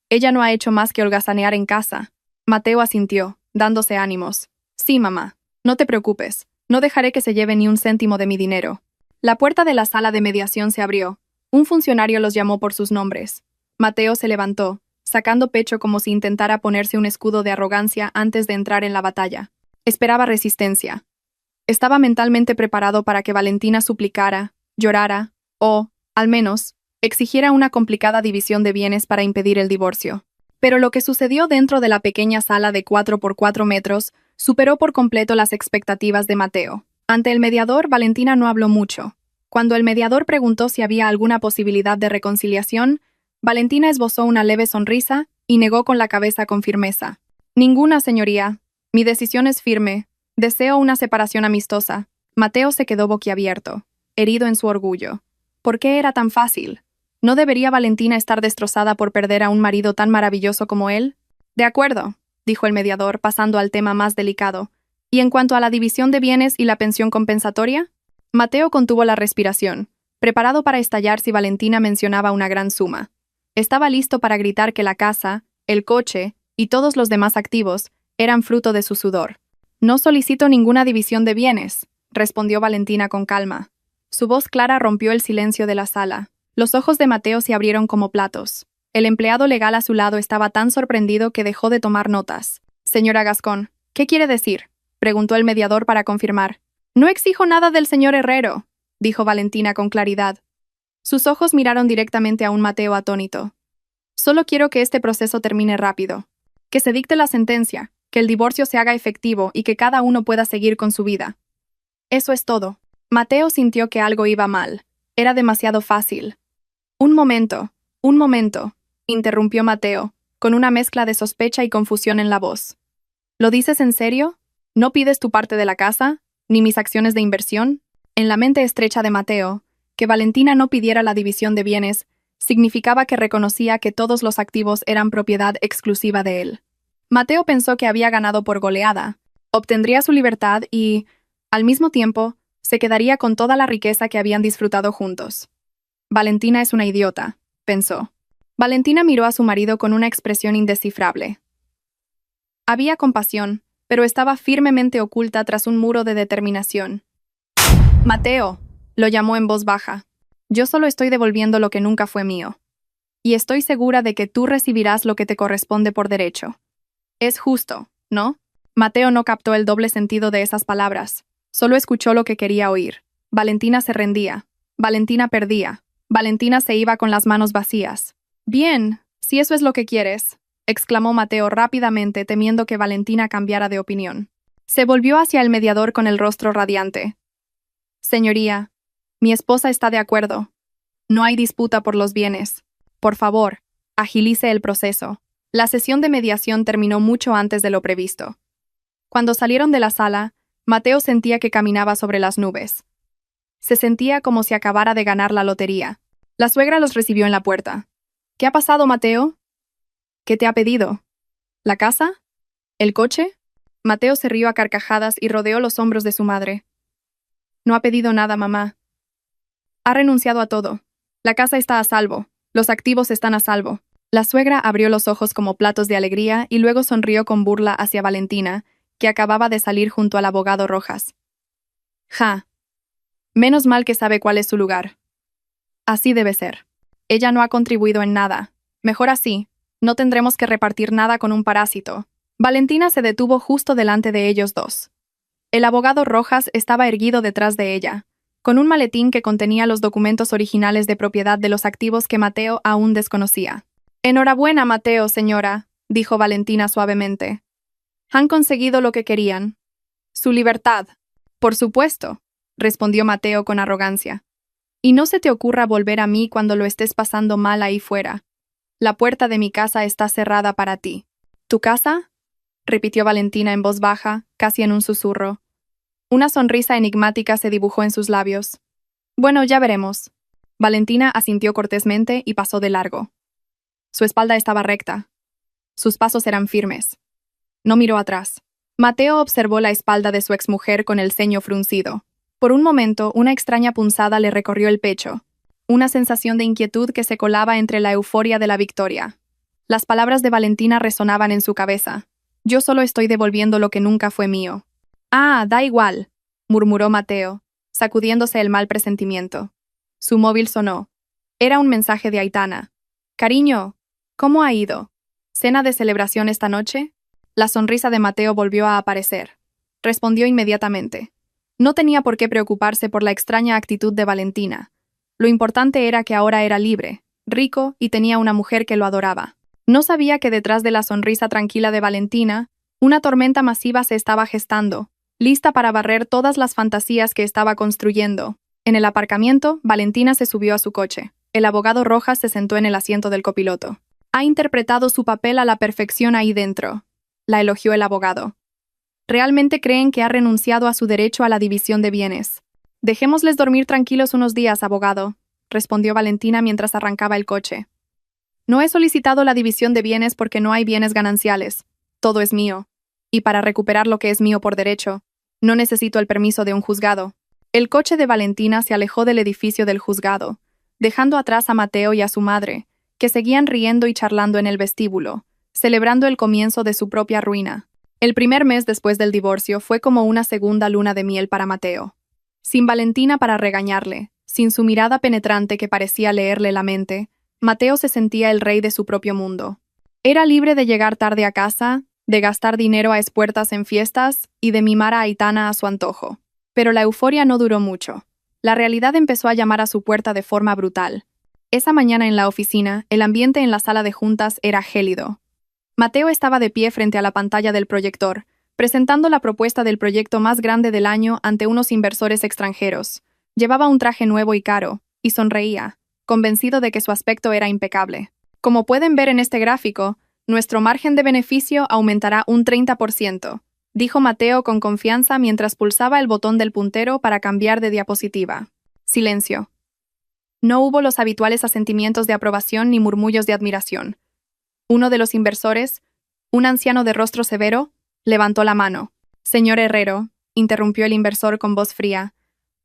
A: Ella no ha hecho más que holgazanear en casa». Mateo asintió, dándose ánimos. «Sí, mamá. No te preocupes. No dejaré que se lleve ni un céntimo de mi dinero». La puerta de la sala de mediación se abrió. Un funcionario los llamó por sus nombres. Mateo se levantó, sacando pecho como si intentara ponerse un escudo de arrogancia antes de entrar en la batalla. Esperaba resistencia. Estaba mentalmente preparado para que Valentina suplicara, llorara, o, al menos, exigiera una complicada división de bienes para impedir el divorcio. Pero lo que sucedió dentro de la pequeña sala de 4 por 4 metros superó por completo las expectativas de Mateo. Ante el mediador, Valentina no habló mucho. Cuando el mediador preguntó si había alguna posibilidad de reconciliación, Valentina esbozó una leve sonrisa y negó con la cabeza con firmeza. Ninguna, señoría. Mi decisión es firme. Deseo una separación amistosa. Mateo se quedó boquiabierto, herido en su orgullo. ¿Por qué era tan fácil? ¿No debería Valentina estar destrozada por perder a un marido tan maravilloso como él? De acuerdo, dijo el mediador, pasando al tema más delicado. ¿Y en cuanto a la división de bienes y la pensión compensatoria? Mateo contuvo la respiración, preparado para estallar si Valentina mencionaba una gran suma. Estaba listo para gritar que la casa, el coche y todos los demás activos eran fruto de su sudor. No solicito ninguna división de bienes, respondió Valentina con calma. Su voz clara rompió el silencio de la sala. Los ojos de Mateo se abrieron como platos. El empleado legal a su lado estaba tan sorprendido que dejó de tomar notas. Señora Gascón, ¿qué quiere decir?, preguntó el mediador para confirmar. No exijo nada del señor Herrero, dijo Valentina con claridad. Sus ojos miraron directamente a un Mateo atónito. Solo quiero que este proceso termine rápido. Que se dicte la sentencia, que el divorcio se haga efectivo y que cada uno pueda seguir con su vida. Eso es todo. Mateo sintió que algo iba mal. Era demasiado fácil. Un momento, interrumpió Mateo, con una mezcla de sospecha y confusión en la voz. ¿Lo dices en serio? ¿No pides tu parte de la casa, ni mis acciones de inversión? En la mente estrecha de Mateo, que Valentina no pidiera la división de bienes significaba que reconocía que todos los activos eran propiedad exclusiva de él. Mateo pensó que había ganado por goleada, obtendría su libertad y, al mismo tiempo, se quedaría con toda la riqueza que habían disfrutado juntos. Valentina es una idiota, pensó. Valentina miró a su marido con una expresión indescifrable. Había compasión, pero estaba firmemente oculta tras un muro de determinación. Mateo, lo llamó en voz baja. Yo solo estoy devolviendo lo que nunca fue mío. Y estoy segura de que tú recibirás lo que te corresponde por derecho. Es justo, ¿no? Mateo no captó el doble sentido de esas palabras. Solo escuchó lo que quería oír. Valentina se rendía. Valentina perdía. Valentina se iba con las manos vacías. Bien, si eso es lo que quieres, exclamó Mateo rápidamente, temiendo que Valentina cambiara de opinión. Se volvió hacia el mediador con el rostro radiante. Señoría, mi esposa está de acuerdo. No hay disputa por los bienes. Por favor, agilice el proceso. La sesión de mediación terminó mucho antes de lo previsto. Cuando salieron de la sala, Mateo sentía que caminaba sobre las nubes. Se sentía como si acabara de ganar la lotería. La suegra los recibió en la puerta. ¿Qué ha pasado, Mateo? ¿Qué te ha pedido? ¿La casa? ¿El coche? Mateo se rió a carcajadas y rodeó los hombros de su madre. No ha pedido nada, mamá. Ha renunciado a todo. La casa está a salvo. Los activos están a salvo. La suegra abrió los ojos como platos de alegría y luego sonrió con burla hacia Valentina, que acababa de salir junto al abogado Rojas. Ja. Menos mal que sabe cuál es su lugar. Así debe ser. Ella no ha contribuido en nada. Mejor así. No tendremos que repartir nada con un parásito. Valentina se detuvo justo delante de ellos dos. El abogado Rojas estaba erguido detrás de ella, con un maletín que contenía los documentos originales de propiedad de los activos que Mateo aún desconocía. Enhorabuena, Mateo, señora, dijo Valentina suavemente. Han conseguido lo que querían. Su libertad. Por supuesto, respondió Mateo con arrogancia. Y no se te ocurra volver a mí cuando lo estés pasando mal ahí fuera. La puerta de mi casa está cerrada para ti. ¿Tu casa?, repitió Valentina en voz baja, casi en un susurro. Una sonrisa enigmática se dibujó en sus labios. Bueno, ya veremos. Valentina asintió cortésmente y pasó de largo. Su espalda estaba recta. Sus pasos eran firmes. No miró atrás. Mateo observó la espalda de su exmujer con el ceño fruncido. Por un momento, una extraña punzada le recorrió el pecho, una sensación de inquietud que se colaba entre la euforia de la victoria. Las palabras de Valentina resonaban en su cabeza. Yo solo estoy devolviendo lo que nunca fue mío. Ah, da igual, murmuró Mateo, sacudiéndose el mal presentimiento. Su móvil sonó. Era un mensaje de Aitana. Cariño, ¿cómo ha ido? ¿Cena de celebración esta noche? La sonrisa de Mateo volvió a aparecer. Respondió inmediatamente. No tenía por qué preocuparse por la extraña actitud de Valentina. Lo importante era que ahora era libre, rico y tenía una mujer que lo adoraba. No sabía que detrás de la sonrisa tranquila de Valentina, una tormenta masiva se estaba gestando, lista para barrer todas las fantasías que estaba construyendo. En el aparcamiento, Valentina se subió a su coche. El abogado Rojas se sentó en el asiento del copiloto. Ha interpretado su papel a la perfección ahí dentro, la elogió el abogado. Realmente creen que ha renunciado a su derecho a la división de bienes. Dejémosles dormir tranquilos unos días, abogado, respondió Valentina mientras arrancaba el coche. No he solicitado la división de bienes porque no hay bienes gananciales. Todo es mío. Y para recuperar lo que es mío por derecho, no necesito el permiso de un juzgado. El coche de Valentina se alejó del edificio del juzgado, dejando atrás a Mateo y a su madre, que seguían riendo y charlando en el vestíbulo, celebrando el comienzo de su propia ruina. El primer mes después del divorcio fue como una segunda luna de miel para Mateo. Sin Valentina para regañarle, sin su mirada penetrante que parecía leerle la mente, Mateo se sentía el rey de su propio mundo. Era libre de llegar tarde a casa, de gastar dinero a espuertas en fiestas y de mimar a Aitana a su antojo. Pero la euforia no duró mucho. La realidad empezó a llamar a su puerta de forma brutal. Esa mañana en la oficina, el ambiente en la sala de juntas era gélido. Mateo estaba de pie frente a la pantalla del proyector, presentando la propuesta del proyecto más grande del año ante unos inversores extranjeros. Llevaba un traje nuevo y caro, y sonreía, convencido de que su aspecto era impecable. Como pueden ver en este gráfico, nuestro margen de beneficio aumentará un 30%, dijo Mateo con confianza mientras pulsaba el botón del puntero para cambiar de diapositiva. Silencio. No hubo los habituales asentimientos de aprobación ni murmullos de admiración. Uno de los inversores, un anciano de rostro severo, levantó la mano. Señor Herrero, interrumpió el inversor con voz fría,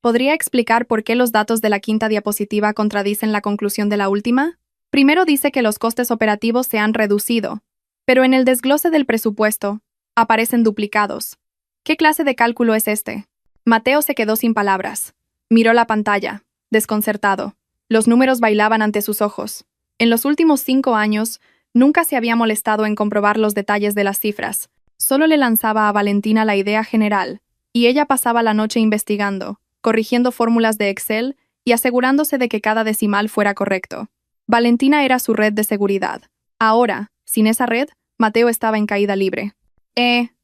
A: ¿podría explicar por qué los datos de la quinta diapositiva contradicen la conclusión de la última? Primero dice que los costes operativos se han reducido, pero en el desglose del presupuesto aparecen duplicados. ¿Qué clase de cálculo es este? Mateo se quedó sin palabras. Miró la pantalla, desconcertado. Los números bailaban ante sus ojos. En los últimos 5 años, nunca se había molestado en comprobar los detalles de las cifras. Solo le lanzaba a Valentina la idea general, y ella pasaba la noche investigando, corrigiendo fórmulas de Excel y asegurándose de que cada decimal fuera correcto. Valentina era su red de seguridad. Ahora, sin esa red, Mateo estaba en caída libre.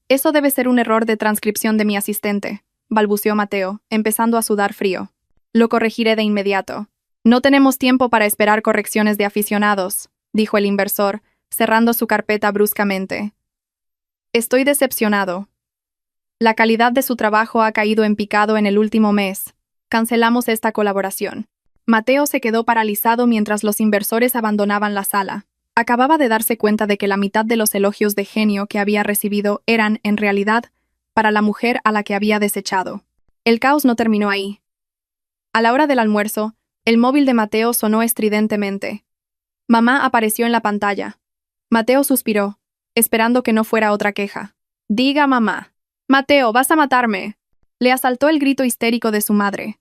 A: Eso debe ser un error de transcripción de mi asistente, balbuceó Mateo, empezando a sudar frío. Lo corregiré de inmediato. No tenemos tiempo para esperar correcciones de aficionados, dijo el inversor, cerrando su carpeta bruscamente. Estoy decepcionado. La calidad de su trabajo ha caído en picado en el último mes. Cancelamos esta colaboración. Mateo se quedó paralizado mientras los inversores abandonaban la sala. Acababa de darse cuenta de que la mitad de los elogios de genio que había recibido eran, en realidad, para la mujer a la que había desechado. El caos no terminó ahí. A la hora del almuerzo, el móvil de Mateo sonó estridentemente. Mamá apareció en la pantalla. Mateo suspiró, esperando que no fuera otra queja. Diga mamá. Mateo, vas a matarme. Le asaltó el grito histérico de su madre.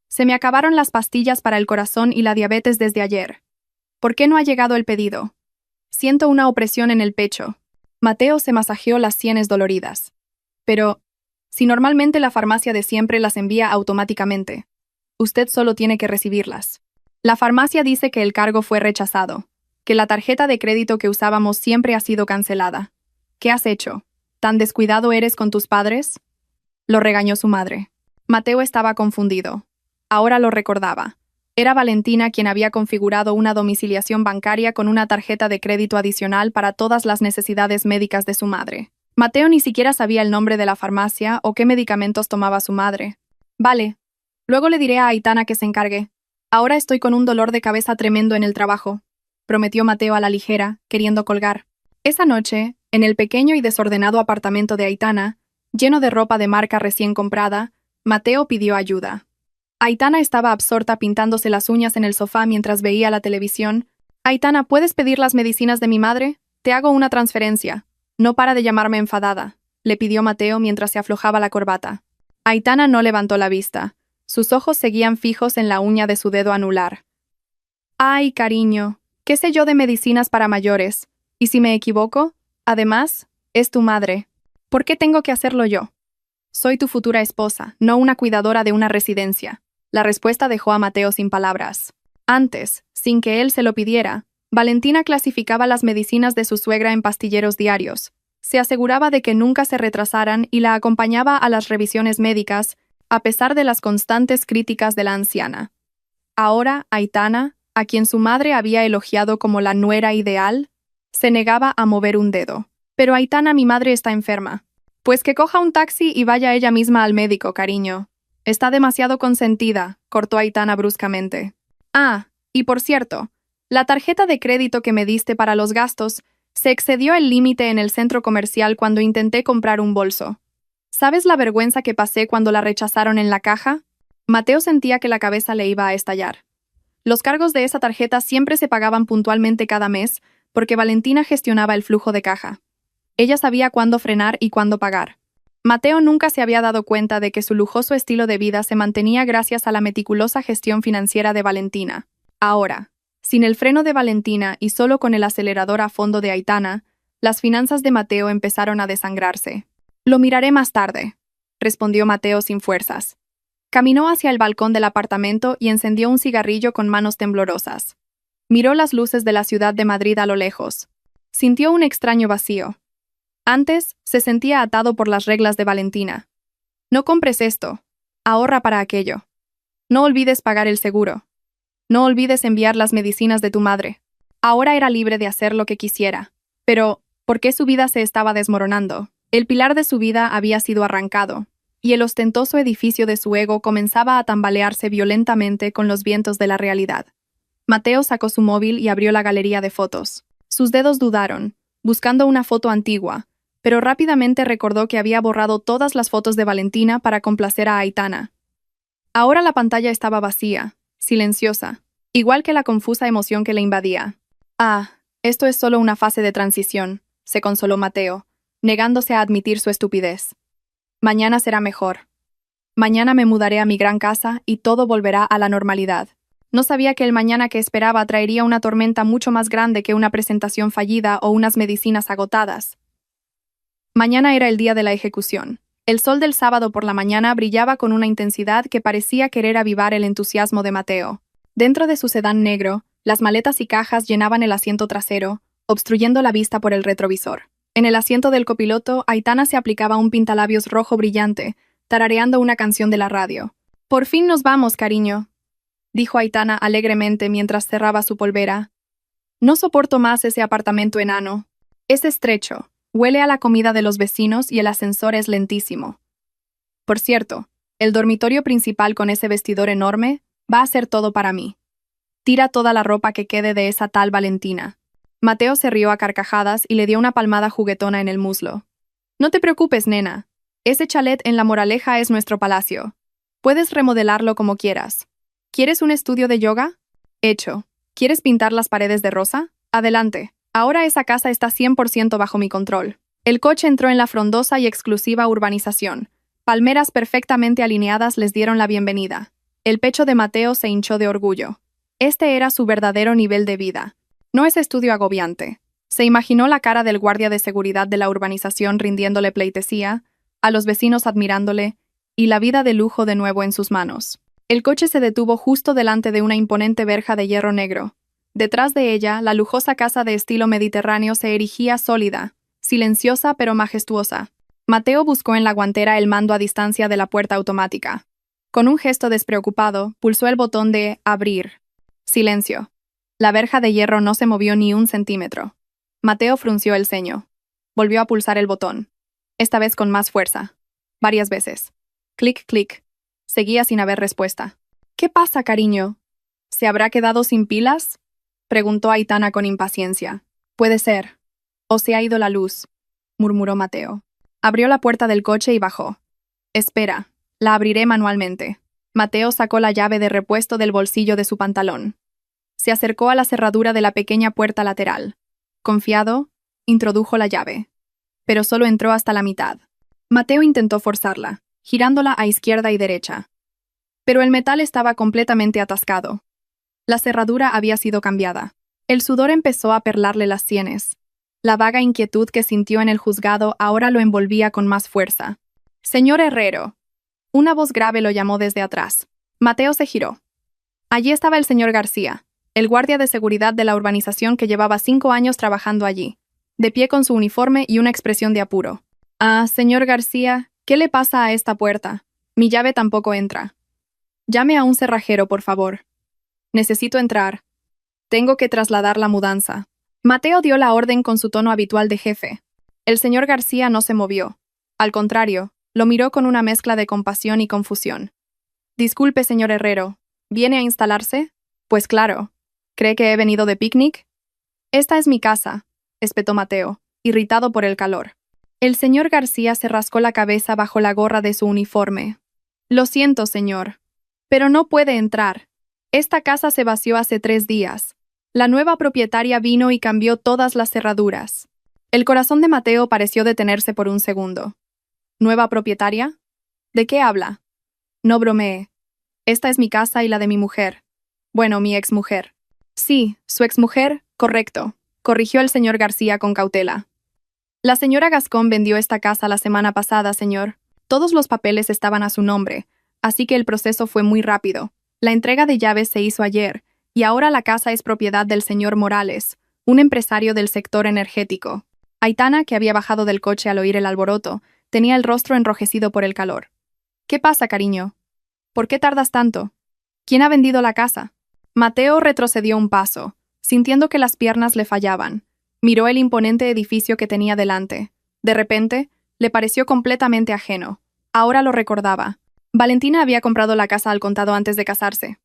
A: Se me acabaron las pastillas para el corazón y la diabetes desde ayer. ¿Por qué no ha llegado el pedido? Siento una opresión en el pecho. Mateo se masajeó las sienes doloridas. Pero, si normalmente la farmacia de siempre las envía automáticamente, usted solo tiene que recibirlas. La farmacia dice que el cargo fue rechazado, que la tarjeta de crédito que usábamos siempre ha sido cancelada. ¿Qué has hecho? ¿Tan descuidado eres con tus padres? Lo regañó su madre. Mateo estaba confundido. Ahora lo recordaba. Era Valentina quien había configurado una domiciliación bancaria con una tarjeta de crédito adicional para todas las necesidades médicas de su madre. Mateo ni siquiera sabía el nombre de la farmacia o qué medicamentos tomaba su madre. Vale. Luego le diré a Aitana que se encargue. Ahora estoy con un dolor de cabeza tremendo en el trabajo, prometió Mateo a la ligera, queriendo colgar. Esa noche, en el pequeño y desordenado apartamento de Aitana, lleno de ropa de marca recién comprada, Mateo pidió ayuda. Aitana estaba absorta pintándose las uñas en el sofá mientras veía la televisión. Aitana, ¿puedes pedir las medicinas de mi madre? Te hago una transferencia. No para de llamarme enfadada, le pidió Mateo mientras se aflojaba la corbata. Aitana no levantó la vista. Sus ojos seguían fijos en la uña de su dedo anular. Ay, cariño, ¿qué sé yo de medicinas para mayores? ¿Y si me equivoco? Además, es tu madre. ¿Por qué tengo que hacerlo yo? Soy tu futura esposa, no una cuidadora de una residencia. La respuesta dejó a Mateo sin palabras. Antes, sin que él se lo pidiera, Valentina clasificaba las medicinas de su suegra en pastilleros diarios. Se aseguraba de que nunca se retrasaran y la acompañaba a las revisiones médicas, a pesar de las constantes críticas de la anciana. Ahora, Aitana, a quien su madre había elogiado como la nuera ideal, se negaba a mover un dedo. Pero Aitana, mi madre está enferma. Pues que coja un taxi y vaya ella misma al médico, cariño. Está demasiado consentida, cortó Aitana bruscamente. Ah, y por cierto, la tarjeta de crédito que me diste para los gastos se excedió el límite en el centro comercial cuando intenté comprar un bolso. ¿Sabes la vergüenza que pasé cuando la rechazaron en la caja? Mateo sentía que la cabeza le iba a estallar. Los cargos de esa tarjeta siempre se pagaban puntualmente cada mes porque Valentina gestionaba el flujo de caja. Ella sabía cuándo frenar y cuándo pagar. Mateo nunca se había dado cuenta de que su lujoso estilo de vida se mantenía gracias a la meticulosa gestión financiera de Valentina. Ahora, sin el freno de Valentina y solo con el acelerador a fondo de Aitana, las finanzas de Mateo empezaron a desangrarse. Lo miraré más tarde, respondió Mateo sin fuerzas. Caminó hacia el balcón del apartamento y encendió un cigarrillo con manos temblorosas. Miró las luces de la ciudad de Madrid a lo lejos. Sintió un extraño vacío. Antes, se sentía atado por las reglas de Valentina. No compres esto. Ahorra para aquello. No olvides pagar el seguro. No olvides enviar las medicinas de tu madre. Ahora era libre de hacer lo que quisiera. Pero, ¿por qué su vida se estaba desmoronando? El pilar de su vida había sido arrancado, y el ostentoso edificio de su ego comenzaba a tambalearse violentamente con los vientos de la realidad. Mateo sacó su móvil y abrió la galería de fotos. Sus dedos dudaron, buscando una foto antigua, pero rápidamente recordó que había borrado todas las fotos de Valentina para complacer a Aitana. Ahora la pantalla estaba vacía, silenciosa, igual que la confusa emoción que le invadía. Ah, esto es solo una fase de transición, se consoló Mateo, negándose a admitir su estupidez. Mañana será mejor. Mañana me mudaré a mi gran casa y todo volverá a la normalidad. No sabía que el mañana que esperaba traería una tormenta mucho más grande que una presentación fallida o unas medicinas agotadas. Mañana era el día de la ejecución. El sol del sábado por la mañana brillaba con una intensidad que parecía querer avivar el entusiasmo de Mateo. Dentro de su sedán negro, las maletas y cajas llenaban el asiento trasero, obstruyendo la vista por el retrovisor. En el asiento del copiloto, Aitana se aplicaba un pintalabios rojo brillante, tarareando una canción de la radio. «Por fin nos vamos, cariño», dijo Aitana alegremente mientras cerraba su polvera. «No soporto más ese apartamento enano. Es estrecho, huele a la comida de los vecinos y el ascensor es lentísimo. Por cierto, el dormitorio principal con ese vestidor enorme va a ser todo para mí. Tira toda la ropa que quede de esa tal Valentina». Mateo se rió a carcajadas y le dio una palmada juguetona en el muslo. «No te preocupes, nena. Ese chalet en La Moraleja es nuestro palacio. Puedes remodelarlo como quieras. ¿Quieres un estudio de yoga? Hecho. ¿Quieres pintar las paredes de rosa? Adelante. Ahora esa casa está 100% bajo mi control». El coche entró en la frondosa y exclusiva urbanización. Palmeras perfectamente alineadas les dieron la bienvenida. El pecho de Mateo se hinchó de orgullo. Este era su verdadero nivel de vida. No ese estudio agobiante. Se imaginó la cara del guardia de seguridad de la urbanización rindiéndole pleitesía, a los vecinos admirándole, y la vida de lujo de nuevo en sus manos. El coche se detuvo justo delante de una imponente verja de hierro negro. Detrás de ella, la lujosa casa de estilo mediterráneo se erigía sólida, silenciosa pero majestuosa. Mateo buscó en la guantera el mando a distancia de la puerta automática. Con un gesto despreocupado, pulsó el botón de «abrir». Silencio. La verja de hierro no se movió ni un centímetro. Mateo frunció el ceño. Volvió a pulsar el botón. Esta vez con más fuerza. Varias veces. Clic, clic. Seguía sin haber respuesta. «¿Qué pasa, cariño? ¿Se habrá quedado sin pilas?», preguntó Aitana con impaciencia. «Puede ser. O se ha ido la luz», murmuró Mateo. Abrió la puerta del coche y bajó. «Espera, la abriré manualmente». Mateo sacó la llave de repuesto del bolsillo de su pantalón. Se acercó a la cerradura de la pequeña puerta lateral. Confiado, introdujo la llave. Pero solo entró hasta la mitad. Mateo intentó forzarla, girándola a izquierda y derecha. Pero el metal estaba completamente atascado. La cerradura había sido cambiada. El sudor empezó a perlarle las sienes. La vaga inquietud que sintió en el juzgado ahora lo envolvía con más fuerza. «Señor Herrero». Una voz grave lo llamó desde atrás. Mateo se giró. Allí estaba el señor García, el guardia de seguridad de la urbanización que llevaba 5 años trabajando allí, de pie con su uniforme y una expresión de apuro. Ah, señor García, ¿qué le pasa a esta puerta? Mi llave tampoco entra. Llame a un cerrajero, por favor. Necesito entrar. Tengo que trasladar la mudanza. Mateo dio la orden con su tono habitual de jefe. El señor García no se movió. Al contrario, lo miró con una mezcla de compasión y confusión. Disculpe, señor Herrero, ¿viene a instalarse? Pues claro. ¿Cree que he venido de picnic? Esta es mi casa, espetó Mateo, irritado por el calor. El señor García se rascó la cabeza bajo la gorra de su uniforme. Lo siento, señor, pero no puede entrar. Esta casa se vació hace 3 días. La nueva propietaria vino y cambió todas las cerraduras. El corazón de Mateo pareció detenerse por un segundo. ¿Nueva propietaria? ¿De qué habla? No bromee. Esta es mi casa y la de mi mujer. Bueno, mi exmujer. Sí, su exmujer, correcto, corrigió el señor García con cautela. La señora Gascón vendió esta casa la semana pasada, señor. Todos los papeles estaban a su nombre, así que el proceso fue muy rápido. La entrega de llaves se hizo ayer, y ahora la casa es propiedad del señor Morales, un empresario del sector energético. Aitana, que había bajado del coche al oír el alboroto, tenía el rostro enrojecido por el calor. ¿Qué pasa, cariño? ¿Por qué tardas tanto? ¿Quién ha vendido la casa? Mateo retrocedió un paso, sintiendo que las piernas le fallaban. Miró el imponente edificio que tenía delante. De repente, le pareció completamente ajeno. Ahora lo recordaba. Valentina había comprado la casa al contado antes de casarse.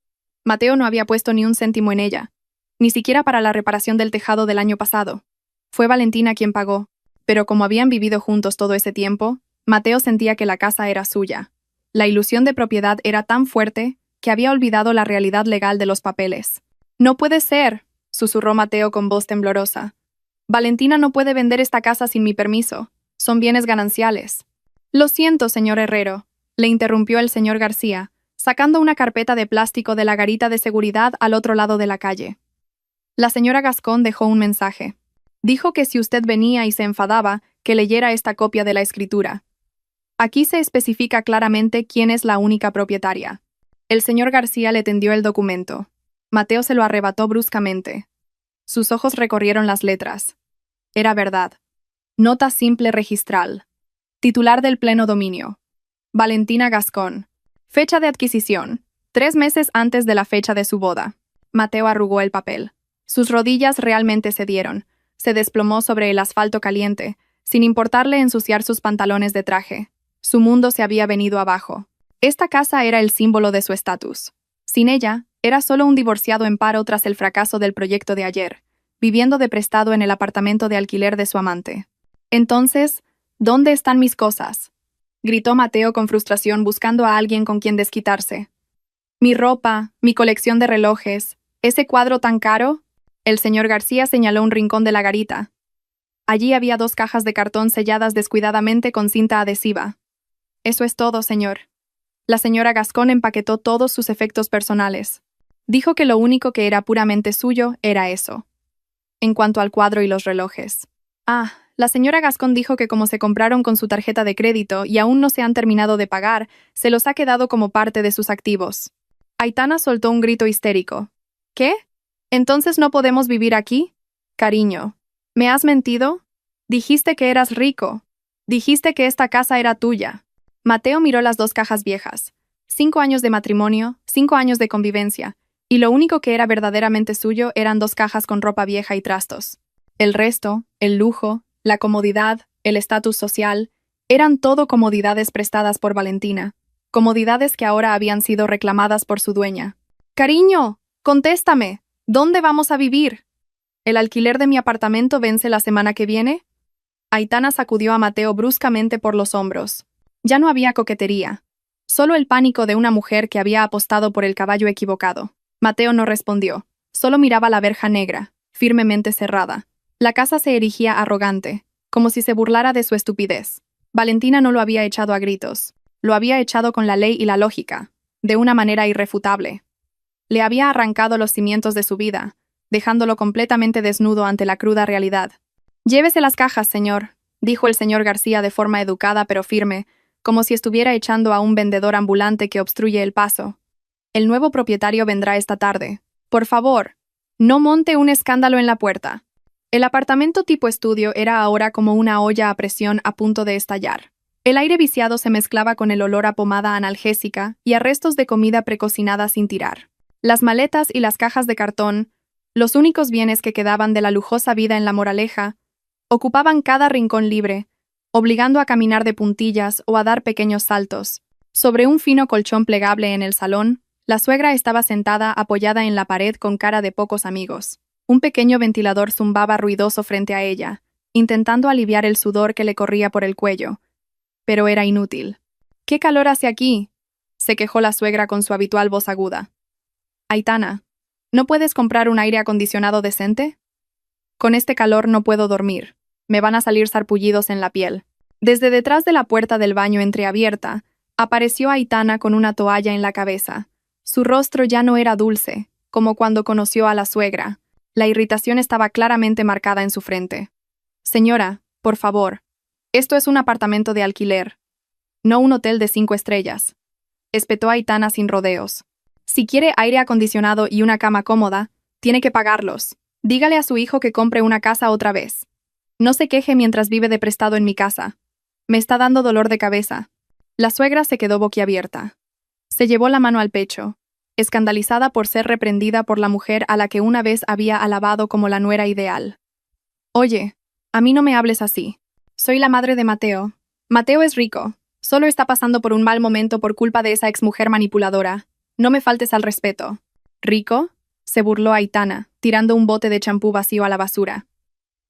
A: Mateo no había puesto ni un céntimo en ella, ni siquiera para la reparación del tejado del año pasado. Fue Valentina quien pagó, pero como habían vivido juntos todo ese tiempo, Mateo sentía que la casa era suya. La ilusión de propiedad era tan fuerte que había olvidado la realidad legal de los papeles. «No puede ser», susurró Mateo con voz temblorosa. «Valentina no puede vender esta casa sin mi permiso. Son bienes gananciales». «Lo siento, señor Herrero», le interrumpió el señor García, sacando una carpeta de plástico de la garita de seguridad al otro lado de la calle. La señora Gascón dejó un mensaje. Dijo que si usted venía y se enfadaba, que leyera esta copia de la escritura. Aquí se especifica claramente quién es la única propietaria. El señor García le tendió el documento. Mateo se lo arrebató bruscamente. Sus ojos recorrieron las letras. Era verdad. Nota simple registral. Titular del pleno dominio. Valentina Gascón. Fecha de adquisición. 3 meses antes de la fecha de su boda. Mateo arrugó el papel. Sus rodillas realmente cedieron. Se desplomó sobre el asfalto caliente, sin importarle ensuciar sus pantalones de traje. Su mundo se había venido abajo. Esta casa era el símbolo de su estatus. Sin ella, era solo un divorciado en paro tras el fracaso del proyecto de ayer, viviendo de prestado en el apartamento de alquiler de su amante. Entonces, ¿dónde están mis cosas?, gritó Mateo con frustración buscando a alguien con quien desquitarse. Mi ropa, mi colección de relojes, ese cuadro tan caro. El señor García señaló un rincón de la garita. Allí había 2 cajas de cartón selladas descuidadamente con cinta adhesiva. Eso es todo, señor. La señora Gascón empaquetó todos sus efectos personales. Dijo que lo único que era puramente suyo era eso. En cuanto al cuadro y los relojes. La señora Gascón dijo que como se compraron con su tarjeta de crédito y aún no se han terminado de pagar, se los ha quedado como parte de sus activos. Aitana soltó un grito histérico. ¿Qué? ¿Entonces no podemos vivir aquí? Cariño, ¿me has mentido? Dijiste que eras rico. Dijiste que esta casa era tuya. Mateo miró las 2 cajas viejas. 5 años de matrimonio, 5 años de convivencia, y lo único que era verdaderamente suyo eran 2 cajas con ropa vieja y trastos. El resto, el lujo, la comodidad, el estatus social, eran todo comodidades prestadas por Valentina, comodidades que ahora habían sido reclamadas por su dueña. «Cariño, contéstame, ¿dónde vamos a vivir? ¿El alquiler de mi apartamento vence la semana que viene?» Aitana sacudió a Mateo bruscamente por los hombros. Ya no había coquetería, solo el pánico de una mujer que había apostado por el caballo equivocado. Mateo no respondió, solo miraba la verja negra, firmemente cerrada. La casa se erigía arrogante, como si se burlara de su estupidez. Valentina no lo había echado a gritos, lo había echado con la ley y la lógica, de una manera irrefutable. Le había arrancado los cimientos de su vida, dejándolo completamente desnudo ante la cruda realidad. «Llévese las cajas, señor», dijo el señor García de forma educada pero firme, como si estuviera echando a un vendedor ambulante que obstruye el paso. El nuevo propietario vendrá esta tarde. Por favor, no monte un escándalo en la puerta. El apartamento tipo estudio era ahora como una olla a presión a punto de estallar. El aire viciado se mezclaba con el olor a pomada analgésica y a restos de comida precocinada sin tirar. Las maletas y las cajas de cartón, los únicos bienes que quedaban de la lujosa vida en La Moraleja, ocupaban cada rincón libre, obligando a caminar de puntillas o a dar pequeños saltos. Sobre un fino colchón plegable en el salón, la suegra estaba sentada apoyada en la pared con cara de pocos amigos. Un pequeño ventilador zumbaba ruidoso frente a ella, intentando aliviar el sudor que le corría por el cuello. Pero era inútil. «¿Qué calor hace aquí?», se quejó la suegra con su habitual voz aguda. «Aitana, ¿no puedes comprar un aire acondicionado decente? Con este calor no puedo dormir. Me van a salir sarpullidos en la piel». Desde detrás de la puerta del baño entreabierta, apareció Aitana con una toalla en la cabeza. Su rostro ya no era dulce, como cuando conoció a la suegra. La irritación estaba claramente marcada en su frente. «Señora, por favor, esto es un apartamento de alquiler, no un hotel de 5 estrellas», espetó Aitana sin rodeos. «Si quiere aire acondicionado y una cama cómoda, tiene que pagarlos. Dígale a su hijo que compre una casa otra vez. No se queje mientras vive de prestado en mi casa. Me está dando dolor de cabeza». La suegra se quedó boquiabierta. Se llevó la mano al pecho, escandalizada por ser reprendida por la mujer a la que una vez había alabado como la nuera ideal. «Oye, a mí no me hables así. Soy la madre de Mateo. Mateo es rico. Solo está pasando por un mal momento por culpa de esa exmujer manipuladora. No me faltes al respeto». «¿Rico?», se burló Aitana, tirando un bote de champú vacío a la basura.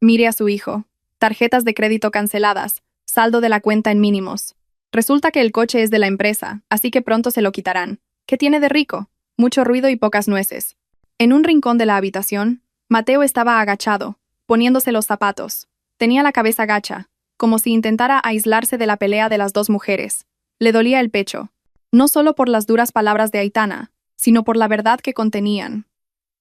A: «Mire a su hijo. Tarjetas de crédito canceladas, saldo de la cuenta en mínimos. Resulta que el coche es de la empresa, así que pronto se lo quitarán. ¿Qué tiene de rico? Mucho ruido y pocas nueces». En un rincón de la habitación, Mateo estaba agachado, poniéndose los zapatos. Tenía la cabeza gacha, como si intentara aislarse de la pelea de las dos mujeres. Le dolía el pecho, no solo por las duras palabras de Aitana, sino por la verdad que contenían.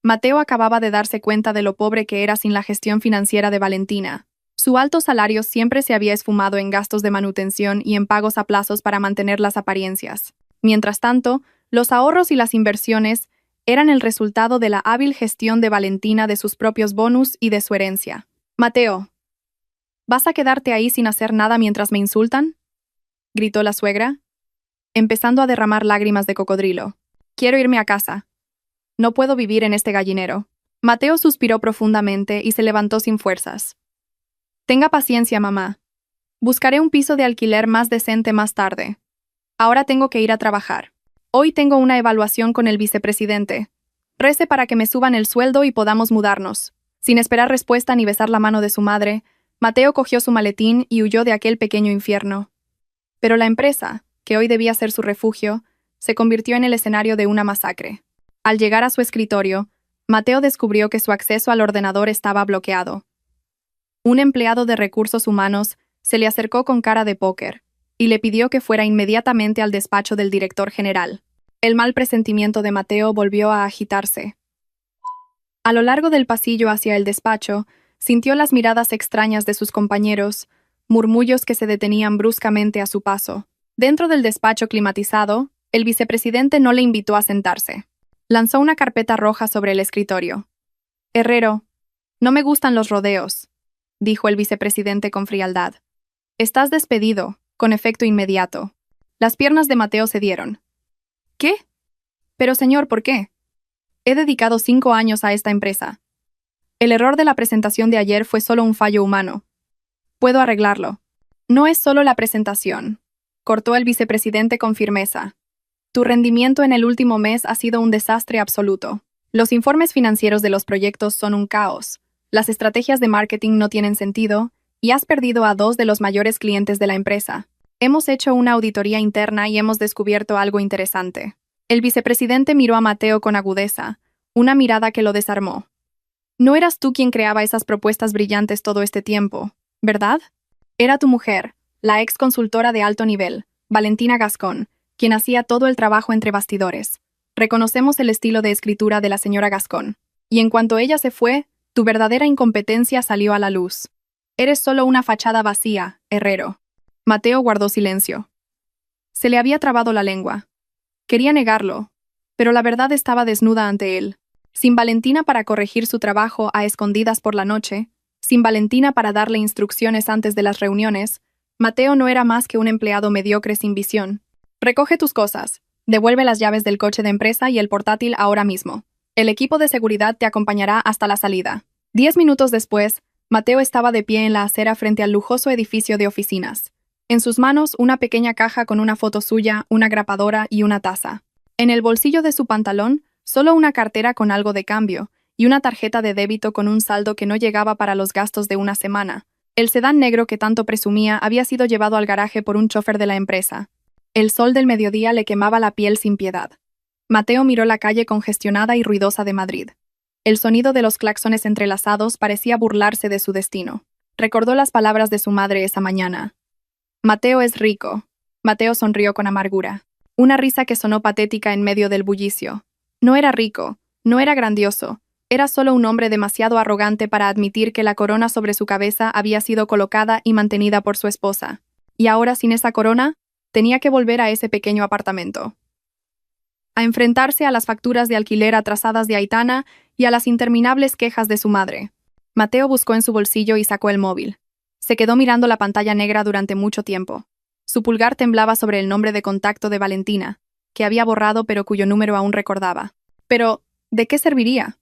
A: Mateo acababa de darse cuenta de lo pobre que era sin la gestión financiera de Valentina. Su alto salario siempre se había esfumado en gastos de manutención y en pagos a plazos para mantener las apariencias. Mientras tanto, los ahorros y las inversiones eran el resultado de la hábil gestión de Valentina de sus propios bonus y de su herencia. «Mateo, ¿vas a quedarte ahí sin hacer nada mientras me insultan?», gritó la suegra, empezando a derramar lágrimas de cocodrilo. «Quiero irme a casa. No puedo vivir en este gallinero». Mateo suspiró profundamente y se levantó sin fuerzas. «Tenga paciencia, mamá. Buscaré un piso de alquiler más decente más tarde. Ahora tengo que ir a trabajar. Hoy tengo una evaluación con el vicepresidente. Rece para que me suban el sueldo y podamos mudarnos». Sin esperar respuesta ni besar la mano de su madre, Mateo cogió su maletín y huyó de aquel pequeño infierno. Pero la empresa, que hoy debía ser su refugio, se convirtió en el escenario de una masacre. Al llegar a su escritorio, Mateo descubrió que su acceso al ordenador estaba bloqueado. Un empleado de recursos humanos se le acercó con cara de póker y le pidió que fuera inmediatamente al despacho del director general. El mal presentimiento de Mateo volvió a agitarse. A lo largo del pasillo hacia el despacho, sintió las miradas extrañas de sus compañeros, murmullos que se detenían bruscamente a su paso. Dentro del despacho climatizado, el vicepresidente no le invitó a sentarse. Lanzó una carpeta roja sobre el escritorio. «Herrero, no me gustan los rodeos», dijo el vicepresidente con frialdad. «Estás despedido, con efecto inmediato». Las piernas de Mateo cedieron. «¿Qué? Pero señor, ¿por qué? He dedicado 5 años a esta empresa. El error de la presentación de ayer fue solo un fallo humano. Puedo arreglarlo». «No es solo la presentación», cortó el vicepresidente con firmeza. «Tu rendimiento en el último mes ha sido un desastre absoluto. Los informes financieros de los proyectos son un caos. Las estrategias de marketing no tienen sentido, y has perdido a 2 de los mayores clientes de la empresa. Hemos hecho una auditoría interna y hemos descubierto algo interesante». El vicepresidente miró a Mateo con agudeza, una mirada que lo desarmó. «No eras tú quien creaba esas propuestas brillantes todo este tiempo, ¿verdad? Era tu mujer, la ex consultora de alto nivel, Valentina Gascón, quien hacía todo el trabajo entre bastidores. Reconocemos el estilo de escritura de la señora Gascón. Y en cuanto ella se fue, tu verdadera incompetencia salió a la luz. Eres solo una fachada vacía, Herrero». Mateo guardó silencio. Se le había trabado la lengua. Quería negarlo, pero la verdad estaba desnuda ante él. Sin Valentina para corregir su trabajo a escondidas por la noche, sin Valentina para darle instrucciones antes de las reuniones, Mateo no era más que un empleado mediocre sin visión. Recoge tus cosas, devuelve las llaves del coche de empresa y el portátil ahora mismo. El equipo de seguridad te acompañará hasta la salida. 10 minutos después, Mateo estaba de pie en la acera frente al lujoso edificio de oficinas. En sus manos, una pequeña caja con una foto suya, una grapadora y una taza. En el bolsillo de su pantalón, solo una cartera con algo de cambio y una tarjeta de débito con un saldo que no llegaba para los gastos de una semana. El sedán negro que tanto presumía había sido llevado al garaje por un chofer de la empresa. El sol del mediodía le quemaba la piel sin piedad. Mateo miró la calle congestionada y ruidosa de Madrid. El sonido de los claxones entrelazados parecía burlarse de su destino. Recordó las palabras de su madre esa mañana. Mateo es rico. Mateo sonrió con amargura. Una risa que sonó patética en medio del bullicio. No era rico, no era grandioso. Era solo un hombre demasiado arrogante para admitir que la corona sobre su cabeza había sido colocada y mantenida por su esposa. Y ahora, sin esa corona, tenía que volver a ese pequeño apartamento. A enfrentarse a las facturas de alquiler atrasadas de Aitana y a las interminables quejas de su madre. Mateo buscó en su bolsillo y sacó el móvil. Se quedó mirando la pantalla negra durante mucho tiempo. Su pulgar temblaba sobre el nombre de contacto de Valentina, que había borrado pero cuyo número aún recordaba. Pero, ¿de qué serviría?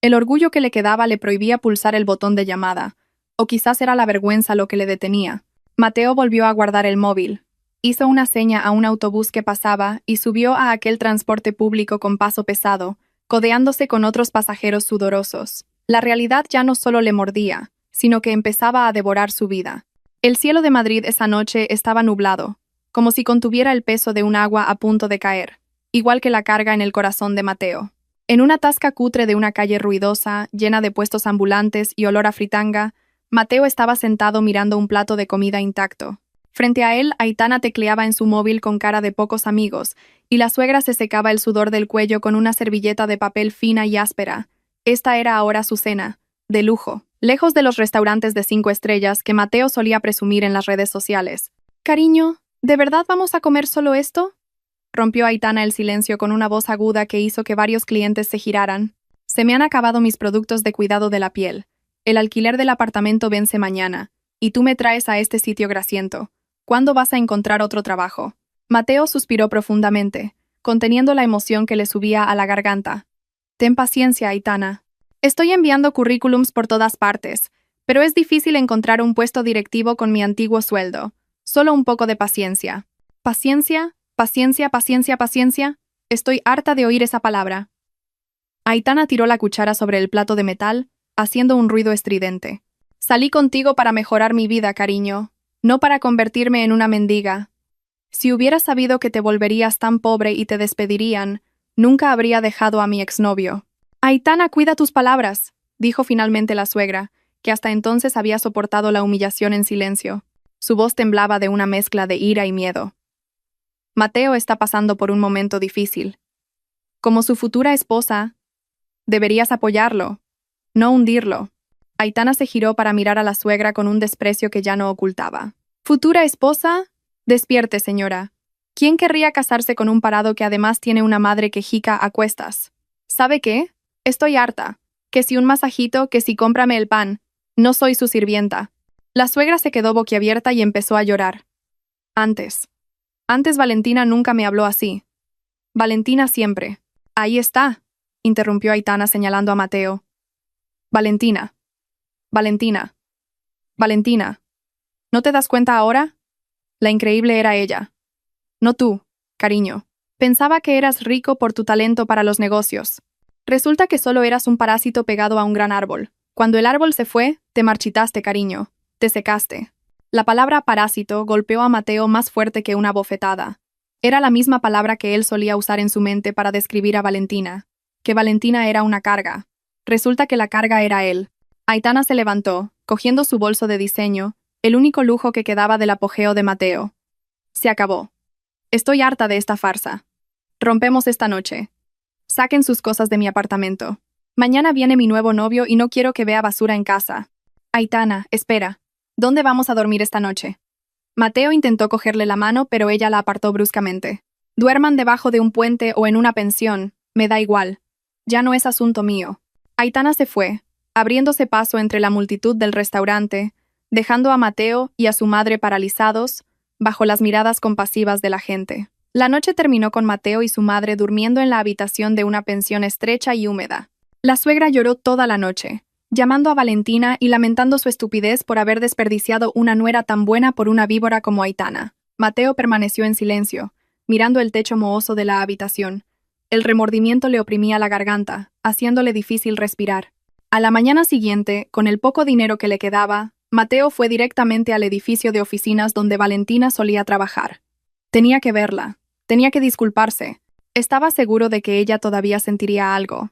A: El orgullo que le quedaba le prohibía pulsar el botón de llamada, o quizás era la vergüenza lo que le detenía. Mateo volvió a guardar el móvil. Hizo una seña a un autobús que pasaba y subió a aquel transporte público con paso pesado, codeándose con otros pasajeros sudorosos. La realidad ya no solo le mordía, sino que empezaba a devorar su vida. El cielo de Madrid esa noche estaba nublado, como si contuviera el peso de un agua a punto de caer, igual que la carga en el corazón de Mateo. En una tasca cutre de una calle ruidosa, llena de puestos ambulantes y olor a fritanga, Mateo estaba sentado mirando un plato de comida intacto. Frente a él, Aitana tecleaba en su móvil con cara de pocos amigos, y la suegra se secaba el sudor del cuello con una servilleta de papel fina y áspera. Esta era ahora su cena, de lujo, lejos de los restaurantes de 5 estrellas que Mateo solía presumir en las redes sociales. «Cariño, ¿de verdad vamos a comer solo esto?», rompió Aitana el silencio con una voz aguda que hizo que varios clientes se giraran. «Se me han acabado mis productos de cuidado de la piel. El alquiler del apartamento vence mañana, y tú me traes a este sitio grasiento. ¿Cuándo vas a encontrar otro trabajo?». Mateo suspiró profundamente, conteniendo la emoción que le subía a la garganta. «Ten paciencia, Aitana. Estoy enviando currículums por todas partes, pero es difícil encontrar un puesto directivo con mi antiguo sueldo. Solo un poco de paciencia». «¿Paciencia? Paciencia, paciencia, paciencia?» Estoy harta de oír esa palabra. Aitana tiró la cuchara sobre el plato de metal, haciendo un ruido estridente. «Salí contigo para mejorar mi vida, cariño, no para convertirme en una mendiga. Si hubiera sabido que te volverías tan pobre y te despedirían, nunca habría dejado a mi exnovio». «Aitana, cuida tus palabras», dijo finalmente la suegra, que hasta entonces había soportado la humillación en silencio. Su voz temblaba de una mezcla de ira y miedo. «Mateo está pasando por un momento difícil. Como su futura esposa, deberías apoyarlo, no hundirlo». Aitana se giró para mirar a la suegra con un desprecio que ya no ocultaba. «¿Futura esposa? Despierte, señora. ¿Quién querría casarse con un parado que además tiene una madre quejica a cuestas? ¿Sabe qué? Estoy harta. Que si un masajito, que si cómprame el pan. No soy su sirvienta». La suegra se quedó boquiabierta y empezó a llorar. Antes Valentina nunca me habló así. Valentina siempre». «Ahí está», interrumpió Aitana señalando a Mateo. «Valentina. Valentina. Valentina. ¿No te das cuenta ahora? La increíble era ella. No tú, cariño. Pensaba que eras rico por tu talento para los negocios. Resulta que solo eras un parásito pegado a un gran árbol. Cuando el árbol se fue, te marchitaste, cariño. Te secaste». La palabra parásito golpeó a Mateo más fuerte que una bofetada. Era la misma palabra que él solía usar en su mente para describir a Valentina. Que Valentina era una carga. Resulta que la carga era él. Aitana se levantó, cogiendo su bolso de diseño, el único lujo que quedaba del apogeo de Mateo. «Se acabó. Estoy harta de esta farsa. Rompemos esta noche. Saquen sus cosas de mi apartamento. Mañana viene mi nuevo novio y no quiero que vea basura en casa». «Aitana, espera. ¿Dónde vamos a dormir esta noche?». Mateo intentó cogerle la mano, pero ella la apartó bruscamente. Duerman debajo de un puente o en una pensión, me da igual. Ya no es asunto mío. Aitana se fue, abriéndose paso entre la multitud del restaurante, dejando a Mateo y a su madre paralizados, bajo las miradas compasivas de la gente. La noche terminó con Mateo y su madre durmiendo en la habitación de una pensión estrecha y húmeda. La suegra lloró toda la noche, llamando a Valentina y lamentando su estupidez por haber desperdiciado una nuera tan buena por una víbora como Aitana. Mateo permaneció en silencio, mirando el techo mohoso de la habitación. El remordimiento le oprimía la garganta, haciéndole difícil respirar. A la mañana siguiente, con el poco dinero que le quedaba, Mateo fue directamente al edificio de oficinas donde Valentina solía trabajar. Tenía que verla. Tenía que disculparse. Estaba seguro de que ella todavía sentiría algo.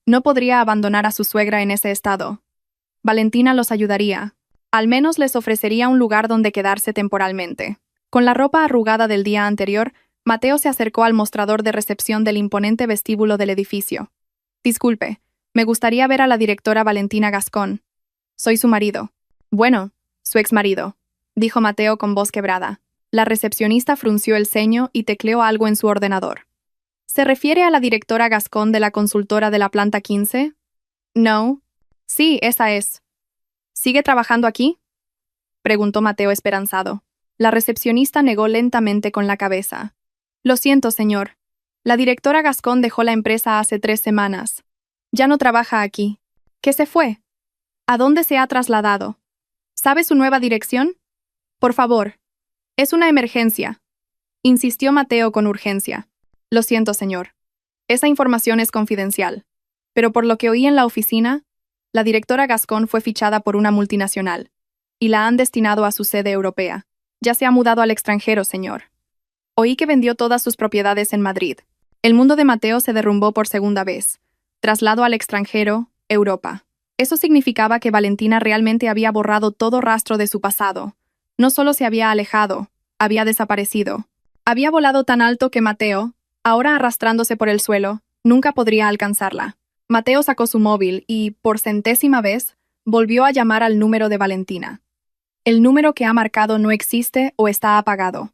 A: No podría abandonar a su suegra en ese estado. Valentina los ayudaría. Al menos les ofrecería un lugar donde quedarse temporalmente. Con la ropa arrugada del día anterior, Mateo se acercó al mostrador de recepción del imponente vestíbulo del edificio. Disculpe, me gustaría ver a la directora Valentina Gascón. Soy su marido. Bueno, su exmarido, dijo Mateo con voz quebrada. La recepcionista frunció el ceño y tecleó algo en su ordenador. ¿Se refiere a la directora Gascón de la consultora de la planta 15? No. Sí, esa es. ¿Sigue trabajando aquí? Preguntó Mateo esperanzado. La recepcionista negó lentamente con la cabeza. Lo siento, señor. La directora Gascón dejó la empresa hace 3 semanas. Ya no trabaja aquí. ¿Qué se fue? ¿A dónde se ha trasladado? ¿Sabe su nueva dirección? Por favor. Es una emergencia, insistió Mateo con urgencia. Lo siento, señor. Esa información es confidencial. Pero por lo que oí en la oficina, la directora Gascón fue fichada por una multinacional, y la han destinado a su sede europea. Ya se ha mudado al extranjero, señor. Oí que vendió todas sus propiedades en Madrid. El mundo de Mateo se derrumbó por segunda vez. Traslado al extranjero, Europa. Eso significaba que Valentina realmente había borrado todo rastro de su pasado. No solo se había alejado, había desaparecido. Había volado tan alto que Mateo, ahora arrastrándose por el suelo, nunca podría alcanzarla. Mateo sacó su móvil y, por 100ª vez, volvió a llamar al número de Valentina. El número que ha marcado no existe o está apagado.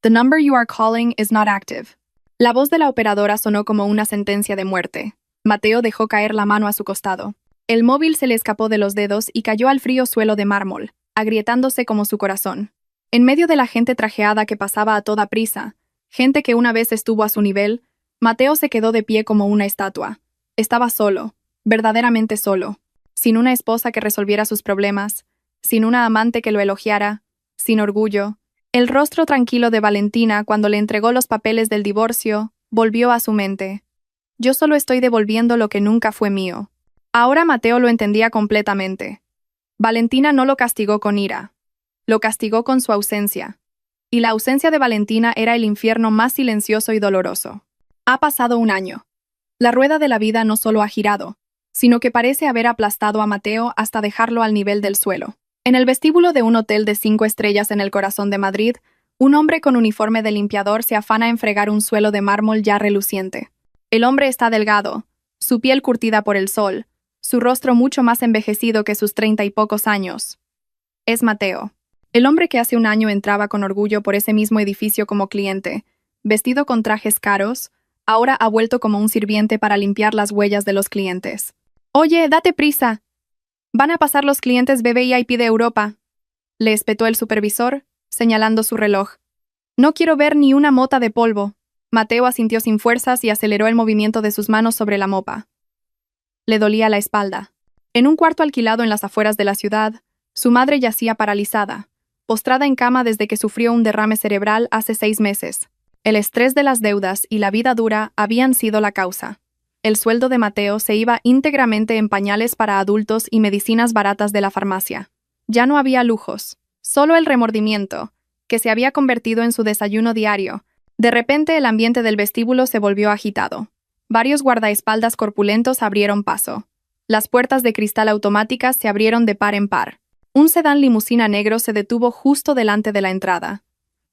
A: The number you are calling is not active. La voz de la operadora sonó como una sentencia de muerte. Mateo dejó caer la mano a su costado. El móvil se le escapó de los dedos y cayó al frío suelo de mármol, agrietándose como su corazón. En medio de la gente trajeada que pasaba a toda prisa, gente que una vez estuvo a su nivel, Mateo se quedó de pie como una estatua. Estaba solo, verdaderamente solo, sin una esposa que resolviera sus problemas, sin una amante que lo elogiara, sin orgullo. El rostro tranquilo de Valentina cuando le entregó los papeles del divorcio volvió a su mente. Yo solo estoy devolviendo lo que nunca fue mío. Ahora Mateo lo entendía completamente. Valentina no lo castigó con ira. Lo castigó con su ausencia. Y la ausencia de Valentina era el infierno más silencioso y doloroso. Ha pasado un año. La rueda de la vida no solo ha girado, sino que parece haber aplastado a Mateo hasta dejarlo al nivel del suelo. En el vestíbulo de un hotel de 5 estrellas en el corazón de Madrid, un hombre con uniforme de limpiador se afana en fregar un suelo de mármol ya reluciente. El hombre está delgado, su piel curtida por el sol, su rostro mucho más envejecido que sus 30 y pocos años. Es Mateo. El hombre que hace un año entraba con orgullo por ese mismo edificio como cliente, vestido con trajes caros, ahora ha vuelto como un sirviente para limpiar las huellas de los clientes. «Oye, date prisa. Van a pasar los clientes VIP de Europa», le espetó el supervisor, señalando su reloj. «No quiero ver ni una mota de polvo». Mateo asintió sin fuerzas y aceleró el movimiento de sus manos sobre la mopa. Le dolía la espalda. En un cuarto alquilado en las afueras de la ciudad, su madre yacía paralizada, postrada en cama desde que sufrió un derrame cerebral hace 6 meses. El estrés de las deudas y la vida dura habían sido la causa. El sueldo de Mateo se iba íntegramente en pañales para adultos y medicinas baratas de la farmacia. Ya no había lujos, solo el remordimiento, que se había convertido en su desayuno diario. De repente el ambiente del vestíbulo se volvió agitado. Varios guardaespaldas corpulentos abrieron paso. Las puertas de cristal automáticas se abrieron de par en par. Un sedán limusina negro se detuvo justo delante de la entrada.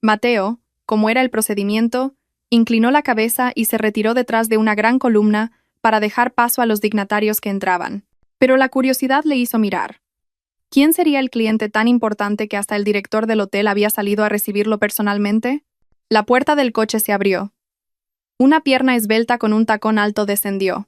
A: Mateo, como era el procedimiento, inclinó la cabeza y se retiró detrás de una gran columna para dejar paso a los dignatarios que entraban. Pero la curiosidad le hizo mirar. ¿Quién sería el cliente tan importante que hasta el director del hotel había salido a recibirlo personalmente? La puerta del coche se abrió. Una pierna esbelta con un tacón alto descendió.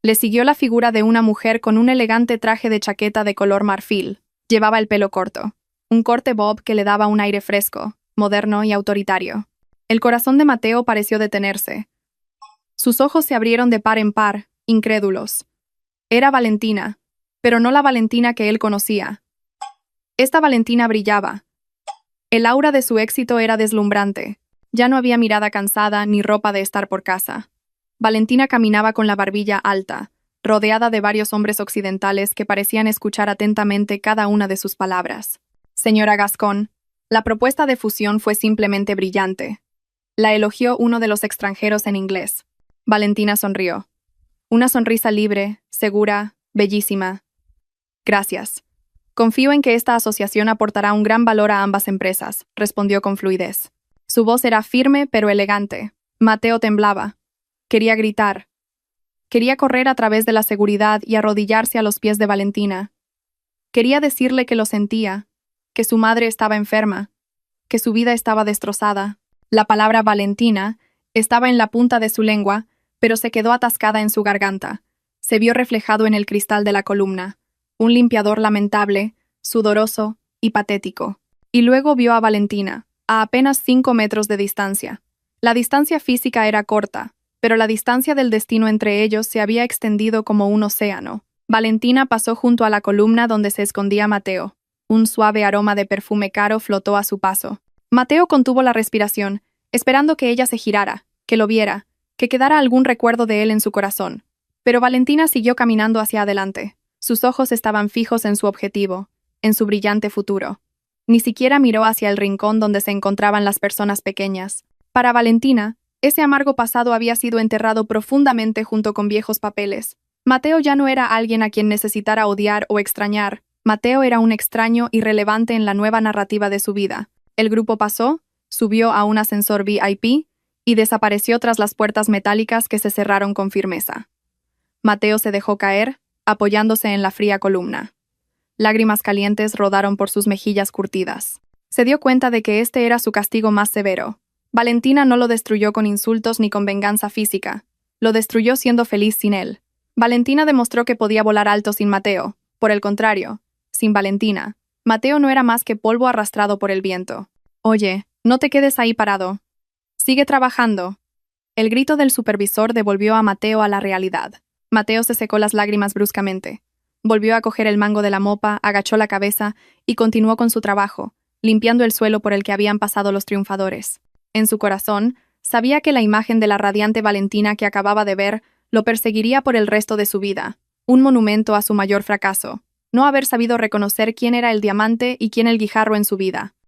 A: Le siguió la figura de una mujer con un elegante traje de chaqueta de color marfil. Llevaba el pelo corto, un corte bob que le daba un aire fresco, moderno y autoritario. El corazón de Mateo pareció detenerse. Sus ojos se abrieron de par en par, incrédulos. Era Valentina, pero no la Valentina que él conocía. Esta Valentina brillaba. El aura de su éxito era deslumbrante. Ya no había mirada cansada ni ropa de estar por casa. Valentina caminaba con la barbilla alta, rodeada de varios hombres occidentales que parecían escuchar atentamente cada una de sus palabras. Señora Gascón, la propuesta de fusión fue simplemente brillante. La elogió uno de los extranjeros en inglés. Valentina sonrió. Una sonrisa libre, segura, bellísima. Gracias. Confío en que esta asociación aportará un gran valor a ambas empresas, respondió con fluidez. Su voz era firme pero elegante. Mateo temblaba. Quería gritar. Quería correr a través de la seguridad y arrodillarse a los pies de Valentina. Quería decirle que lo sentía, que su madre estaba enferma, que su vida estaba destrozada. La palabra Valentina estaba en la punta de su lengua, pero se quedó atascada en su garganta. Se vio reflejado en el cristal de la columna, un limpiador lamentable, sudoroso y patético. Y luego vio a Valentina, a apenas 5 metros de distancia. La distancia física era corta, pero la distancia del destino entre ellos se había extendido como un océano. Valentina pasó junto a la columna donde se escondía Mateo. Un suave aroma de perfume caro flotó a su paso. Mateo contuvo la respiración, esperando que ella se girara, que lo viera, que quedara algún recuerdo de él en su corazón. Pero Valentina siguió caminando hacia adelante. Sus ojos estaban fijos en su objetivo, en su brillante futuro. Ni siquiera miró hacia el rincón donde se encontraban las personas pequeñas. Para Valentina, ese amargo pasado había sido enterrado profundamente junto con viejos papeles. Mateo ya no era alguien a quien necesitara odiar o extrañar. Mateo era un extraño irrelevante en la nueva narrativa de su vida. El grupo pasó, subió a un ascensor VIP y desapareció tras las puertas metálicas que se cerraron con firmeza. Mateo se dejó caer, apoyándose en la fría columna. Lágrimas calientes rodaron por sus mejillas curtidas. Se dio cuenta de que este era su castigo más severo. Valentina no lo destruyó con insultos ni con venganza física. Lo destruyó siendo feliz sin él. Valentina demostró que podía volar alto sin Mateo. Por el contrario, sin Valentina, Mateo no era más que polvo arrastrado por el viento. Oye, no te quedes ahí parado. Sigue trabajando. El grito del supervisor devolvió a Mateo a la realidad. Mateo se secó las lágrimas bruscamente. Volvió a coger el mango de la mopa, agachó la cabeza y continuó con su trabajo, limpiando el suelo por el que habían pasado los triunfadores. En su corazón, sabía que la imagen de la radiante Valentina que acababa de ver lo perseguiría por el resto de su vida, un monumento a su mayor fracaso, no haber sabido reconocer quién era el diamante y quién el guijarro en su vida.